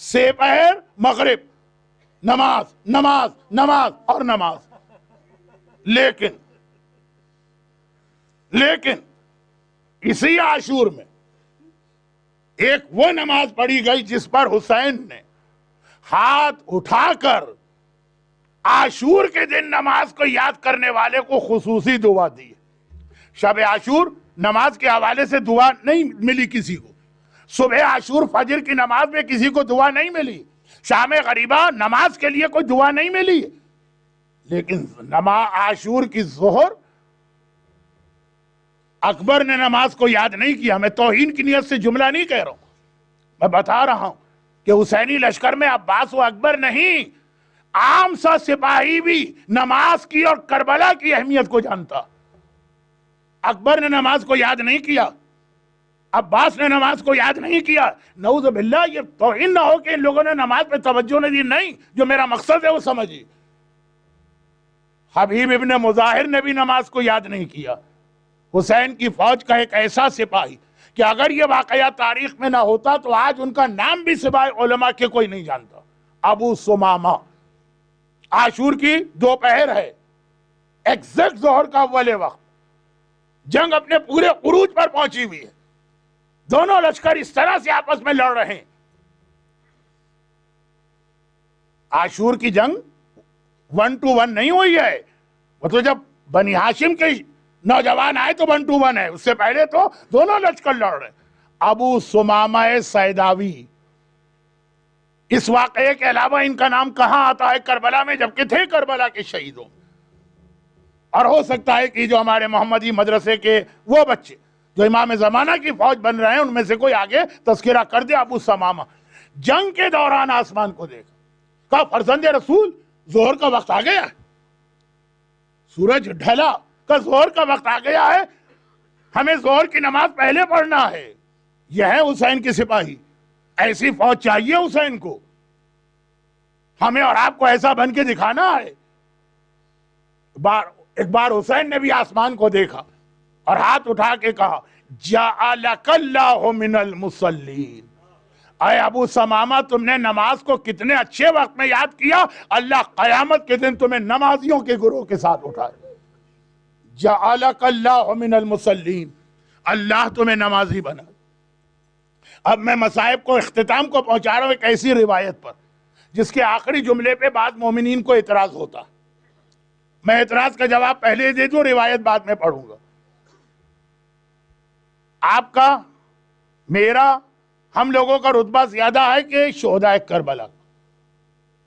سپہر، مغرب، نماز نماز نماز اور نماز. لیکن اسی عاشور میں ایک وہ نماز پڑھی گئی جس پر حسین نے ہاتھ اٹھا کر عاشور کے دن نماز کو یاد کرنے والے کو خصوصی دعا دی. شب عاشور نماز کے حوالے سے دعا نہیں ملی کسی کو، صبح عاشور فجر کی نماز میں کسی کو دعا نہیں ملی، شام غریبہ نماز کے لیے کوئی دعا نہیں ملی. لیکن عاشور کی ظہر اکبر نے نماز کو یاد نہیں کیا. میں توہین کی نیت سے جملہ نہیں کہہ رہا ہوں، میں بتا رہا ہوں کہ حسینی لشکر میں عباس و اکبر نہیں، عام سا سپاہی بھی نماز کی اور کربلا کی اہمیت کو جانتا. اکبر نے نماز کو یاد نہیں کیا، عباس نے نماز کو یاد نہیں کیا. نعوذ باللہ یہ توہین نہ ہو کہ ان لوگوں نے نماز پہ توجہ نہیں دی، نہیں، جو میرا مقصد ہے وہ سمجھیے. حبیب ابن مظاہر نے بھی نماز کو یاد نہیں کیا. حسین کی فوج کا ایک ایسا سپاہی کہ اگر یہ واقعہ تاریخ میں نہ ہوتا تو آج ان کا نام بھی سوائے علماء کے کوئی نہیں جانتا، ابو سمامہ. عاشور کی دوپہر ہے، ایگزیکٹ ظہر کا اول وقت، جنگ اپنے پورے عروج پر پہنچی ہوئی ہے، دونوں لشکر اس طرح سے آپس میں لڑ رہے ہیں. عاشور کی جنگ 1 to 1 نہیں ہوئی ہے، وہ تو جب بنی ہاشم کے نوجوان آئے تو 1 to 1 ہے، اس سے پہلے تو دونوں لشکر لڑ رہے ہیں. ابو سمامہ سیداوی اس واقعے کے علاوہ ان کا نام کہاں آتا ہے کربلا میں، جبکہ تھے کربلا کے شہیدوں؟ اور ہو سکتا ہے کہ جو ہمارے محمدی مدرسے کے وہ بچے جو امام زمانہ کی فوج بن رہے ہیں ان میں سے کوئی آگے تذکرہ کر دے ابو ثمامہ جنگ کے دوران آسمان کو دیکھا، کہا فرزند رسول ظہر کا وقت آ گیا ہے، سورج ڈھلا، کہا ظہر کا وقت آ گیا ہے، ہمیں ظہر کی نماز پہلے پڑھنا ہے۔ یہ ہے حسین کی سپاہی، ایسی فوج چاہیے حسین کو، ہمیں اور آپ کو ایسا بن کے دکھانا ہے۔ ایک بار حسین نے بھی آسمان کو دیکھا اور ہاتھ اٹھا کے کہا جعلک اللہ من المصلین، اے ابو ثمامہ تم نے نماز کو کتنے اچھے وقت میں یاد کیا، اللہ قیامت کے دن تمہیں نمازیوں کے گروہ کے ساتھ اٹھائے۔ جعلک اللہ من المصلین، اللہ تمہیں نمازی بنا۔ اب میں مصائب کو اختتام کو پہنچا رہا ہوں ایک ایسی روایت پر جس کے آخری جملے پہ بعض مومنین کو اعتراض ہوتا، میں اعتراض کا جواب پہلے دے دوں، روایت بعد میں پڑھوں گا۔ آپ کا، میرا، ہم لوگوں کا رتبہ زیادہ ہے کہ شہداء کربلا؟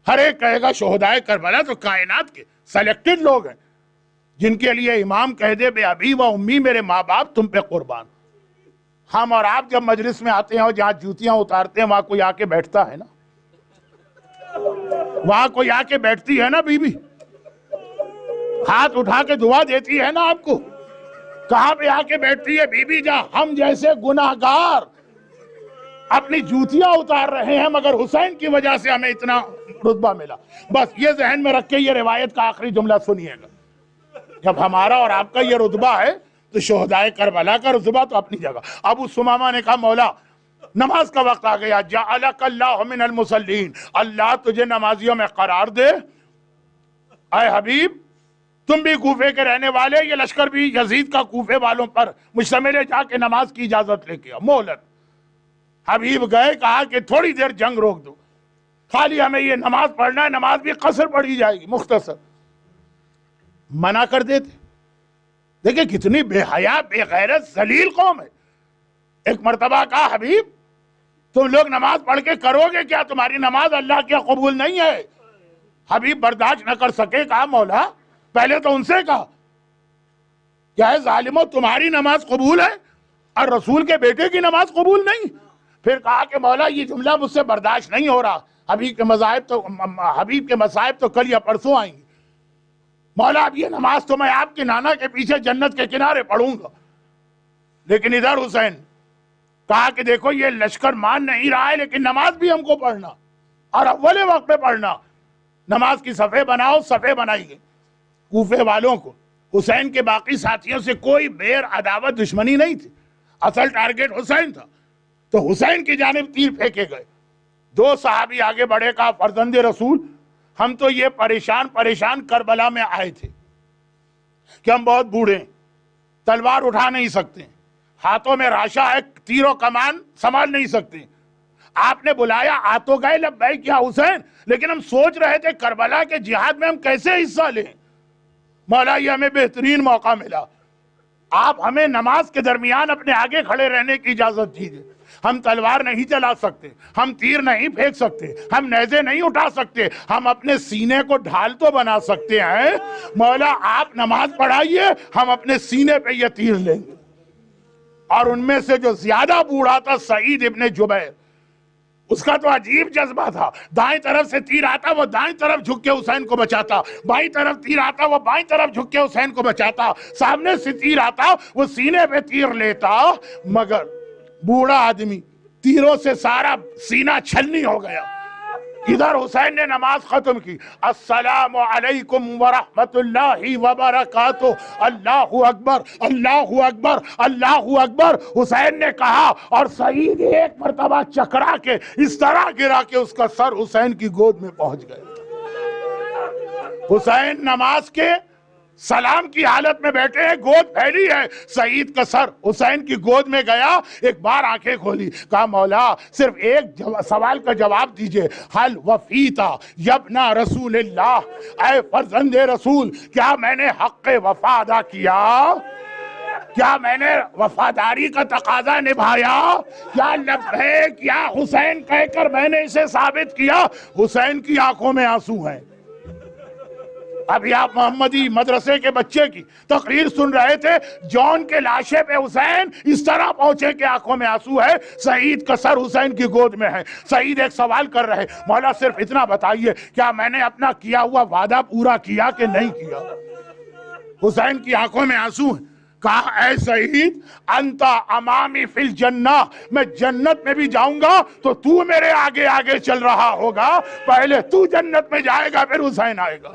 ہر ایک کہے گا شہداء کربلا تو کائنات کے سلیکٹڈ لوگ ہیں جن کے لیے امام کہہ دے بے ابی و امی میرے ماں باپ تم پہ قربان۔ ہم اور آپ جب مجلس میں آتے ہیں اور جہاں جوتیاں اتارتے ہیں وہاں کوئی آ کے بیٹھتا ہے نا، وہاں کوئی آ کے بیٹھتی ہے نا بی بی، ہاتھ اٹھا کے دعا دیتی ہے نا آپ کو، کہاں پہ آ کے بیٹھتی ہے بی بی جہاں ہم جیسے گناہگار اپنی جوتیاں اتار رہے ہیں مگر حسین کی وجہ سے ہمیں اتنا رتبہ ملا۔ بس یہ ذہن میں رکھ کے یہ روایت کا آخری جملہ سنیے گا، جب ہمارا اور آپ کا یہ رتبہ ہے تو شہداء کربلا کا رتبہ تو اپنی جگہ۔ ابو ثمامہ نے کہا مولا نماز کا وقت آ گیا، جعلک اللہ من المصلین، اللہ تجھے نمازیوں میں قرار دے۔ اے حبیب تم بھی کوفے کے رہنے والے، یہ لشکر بھی یزید کا کوفے والوں پر مشتمل ہے، جا کے نماز کی اجازت لے کے آؤ، مہلت۔ حبیب گئے، کہا کہ تھوڑی دیر جنگ روک دو، خالی ہمیں یہ نماز پڑھنا ہے، نماز بھی قصر پڑھی جائے گی مختصر۔ منع کر دیتے، دیکھیں کتنی بے حیا بے غیرت ذلیل قوم ہے۔ ایک مرتبہ کہا حبیب تم لوگ نماز پڑھ کے کرو گے کیا، تمہاری نماز اللہ کے قبول نہیں ہے۔ حبیب برداشت نہ کر سکے، کہا مولا پہلے تو ان سے کہا کیا ہے ظالمو تمہاری نماز قبول ہے اور رسول کے بیٹے کی نماز قبول نہیں؟ پھر کہا کہ مولا یہ جملہ مجھ سے برداشت نہیں ہو رہا، حبیب کے مصائب تو کل یا پرسوں آئیں گے، مولا اب یہ نماز تو میں آپ کے نانا کے پیچھے جنت کے کنارے پڑھوں گا۔ لیکن ادھر حسین کہا کہ دیکھو یہ لشکر مان نہیں رہا ہے لیکن نماز بھی ہم کو پڑھنا اور اول وقت پہ پڑھنا، نماز کی صفحے بناؤ۔ صفحے بنائی گئی۔ کوفے والوں کو حسین کے باقی ساتھیوں سے کوئی بیر عداوت دشمنی نہیں تھی، اصل ٹارگٹ حسین تھا، تو حسین کی جانب تیر پھینکے گئے۔ دو صحابی آگے بڑھے، کہا فرزند رسول ہم تو یہ پریشان کربلا میں آئے تھے کہ ہم بہت بوڑھے ہیں، تلوار اٹھا نہیں سکتے، ہاتھوں میں راشا ہے، تیر و کمان سنبھال نہیں سکتے، آپ نے بلایا آ تو گئے لبیک یا حسین، لیکن ہم سوچ رہے تھے کربلا کے جہاد میں ہم کیسے حصہ لیں، مولا یہ ہمیں بہترین موقع ملا، آپ ہمیں نماز کے درمیان اپنے آگے کھڑے رہنے کی اجازت دیجیے، ہم تلوار نہیں چلا سکتے، ہم تیر نہیں پھینک سکتے، ہم نیزے نہیں اٹھا سکتے، ہم اپنے سینے کو ڈھال تو بنا سکتے ہیں، مولا آپ نماز پڑھائیے ہم اپنے سینے پہ یہ تیر لیں گے۔ اور ان میں سے جو زیادہ بوڑھا تھا سعید ابن جبیر، اس کا تو عجیب جذبہ تھا، دائیں طرف سے تیر آتا وہ دائیں طرف جھک کے حسین کو بچاتا، بائیں طرف تیر آتا وہ بائیں طرف جھک کے حسین کو بچاتا، سامنے سے تیر آتا وہ سینے پہ تیر لیتا، مگر بوڑھا آدمی تیروں سے سارا سینہ چھلنی ہو گیا۔ ادھر حسین نے نماز ختم کی، السلام علیکم ورحمت اللہ وبرکاتہ، اللہ اکبر اللہ اکبر اللہ اکبر، حسین نے کہا، اور سعید ایک مرتبہ چکرا کے اس طرح گرا کہ اس کا سر حسین کی گود میں پہنچ گیا۔ حسین نماز کے سلام کی حالت میں بیٹھے ہیں، گود پھیلی ہے، سعید کا سر حسین کی گود میں گیا، ایک بار آنکھیں کھولی، کہا مولا صرف ایک سوال کا جواب دیجئے، حل وفیتا یبنا رسول اللہ، اے فرزند رسول کیا میں نے حق وفا ادا کیا؟ کیا میں نے وفاداری کا تقاضا نبھایا؟ کیا لبیک یا حسین کہہ کر میں نے اسے ثابت کیا؟ حسین کی آنکھوں میں آنسو ہیں۔ ابھی آپ محمدی مدرسے کے بچے کی تقریر سن رہے تھے، جون کے لاشے پہ حسین اس طرح پہنچے کہ آنکھوں میں آنسو ہے، سعید کا سر حسین کی گود میں ہے۔ سعید ایک سوال کر رہے، مولا صرف اتنا بتائیے کیا میں نے اپنا کیا ہوا وعدہ پورا کیا کہ نہیں کیا؟ حسین کی آنکھوں میں آنسو ہیں۔ کہا اے سعید انت امامی فی الجنہ، میں جنت میں بھی جاؤں گا تو تو میرے آگے آگے چل رہا ہوگا، پہلے تو جنت میں جائے گا پھر حسین آئے گا۔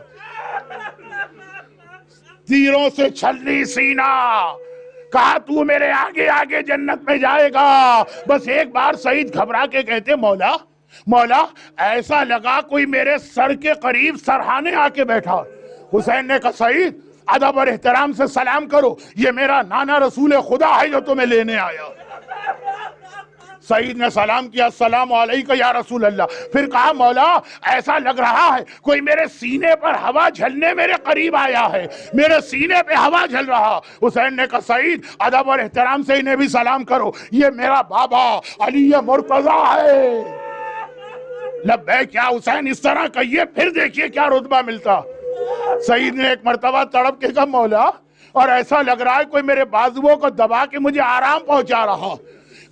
تیروں سے چھلنی سینہ، کہا تو میرے آگے آگے جنت میں جائے گا۔ بس ایک بار سعید گھبرا کے کہتے مولا ایسا لگا کوئی میرے سر کے قریب سرہانے آ کے بیٹھا۔ حسین نے کہا سعید ادب اور احترام سے سلام کرو، یہ میرا نانا رسول خدا ہے جو تمہیں لینے آیا۔ سعید نے سلام کیا، السلام علیکم یا رسول اللہ۔ پھر کہا مولا ایسا لگ رہا ہے کوئی میرے سینے پر ہوا جھلنے میرے قریب آیا ہے، میرے سینے پہ ہوا جھل رہا۔ حسین نے کہا سعید ادب اور احترام سے انہیں بھی سلام کرو، یہ میرا بابا علی مرتضیٰ ہے۔ لبیک یا حسین اس طرح کہیے، پھر دیکھیے کیا رتبہ ملتا۔ سعید نے ایک مرتبہ تڑپ کے کہا مولا اور ایسا لگ رہا ہے کوئی میرے بازوؤں کو دبا کے مجھے آرام پہنچا رہا،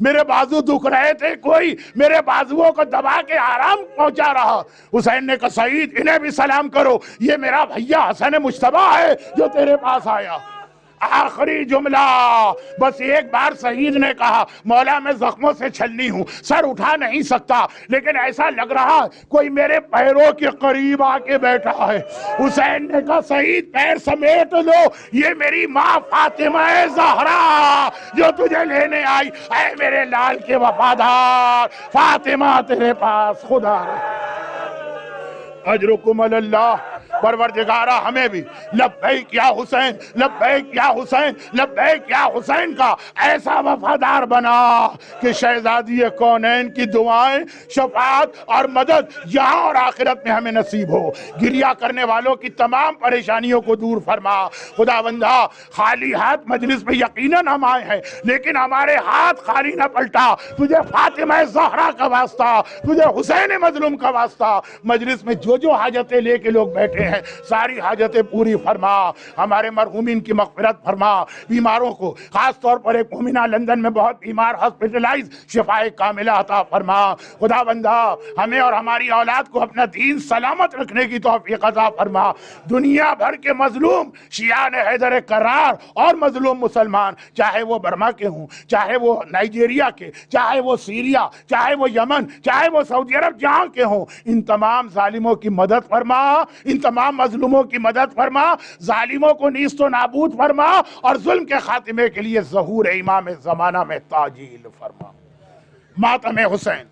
میرے بازو دکھ رہے تھے، کوئی میرے بازوؤں کو دبا کے آرام پہنچا رہا۔ حسین نے کہا سعید انہیں بھی سلام کرو، یہ میرا بھیا حسن مجتبیٰ ہے جو تیرے پاس آیا۔ آخری جملہ بس ایک بار سعید نے کہا مولا میں زخموں سے چھلنی ہوں، سر اٹھا نہیں سکتا، لیکن ایسا لگ رہا کوئی میرے پیروں کے قریب آ کے بیٹھا ہے۔ حسین نے کہا سعید پیر سمیٹ لو، یہ میری ماں فاطمہ زہرا جو تجھے لینے آئی۔ اے میرے لال کے وفادار، فاطمہ تیرے پاس خدا رہے۔ اجرکم اللہ۔ پروردگارہ ہمیں بھی لبیک یا حسین، لبیک یا حسین، لبیک یا حسین کا ایسا وفادار بنا کہ شہزادی کونین کی دعائیں، شفاعت اور مدد یہاں اور آخرت میں ہمیں نصیب ہو۔ گریہ کرنے والوں کی تمام پریشانیوں کو دور فرما۔ خدا بندہ خالی ہاتھ مجلس میں یقیناً ہم آئے ہیں، لیکن ہمارے ہاتھ خالی نہ پلٹا۔ تجھے فاطمہ زہرا کا واسطہ، تجھے حسین مظلوم کا واسطہ، مجلس میں جو حاجتیں لے کے لوگ بیٹھے ہیں ساری حاجتیں پوری فرما۔ ہمارے مرحومین کی مغفرت فرما، بیماروں کو خاص طور پر ایک مومنہ لندن میں بہت بیمار ہاسپٹلائز، شفائے کاملہ عطا فرما۔ خدا بندہ ہمیں اور ہماری اولاد کو اپنا دین سلامت رکھنے کی توفیق عطا فرما۔ دنیا بھر کے مظلوم شیعان حیدر کرار اور مظلوم مسلمان، چاہے وہ برما کے ہوں، چاہے وہ نائجیریا کے، چاہے وہ سیریا، چاہے وہ یمن، چاہے وہ سعودی عرب، جہاں کے ہوں، ان تمام ظالموں کی مدد فرما، ان تمام مظلوموں کی مدد فرما، ظالموں کو نیست و نابود فرما، اور ظلم کے خاتمے کے لیے ظہور امام زمانہ میں تعجیل فرما۔ ماتم حسین۔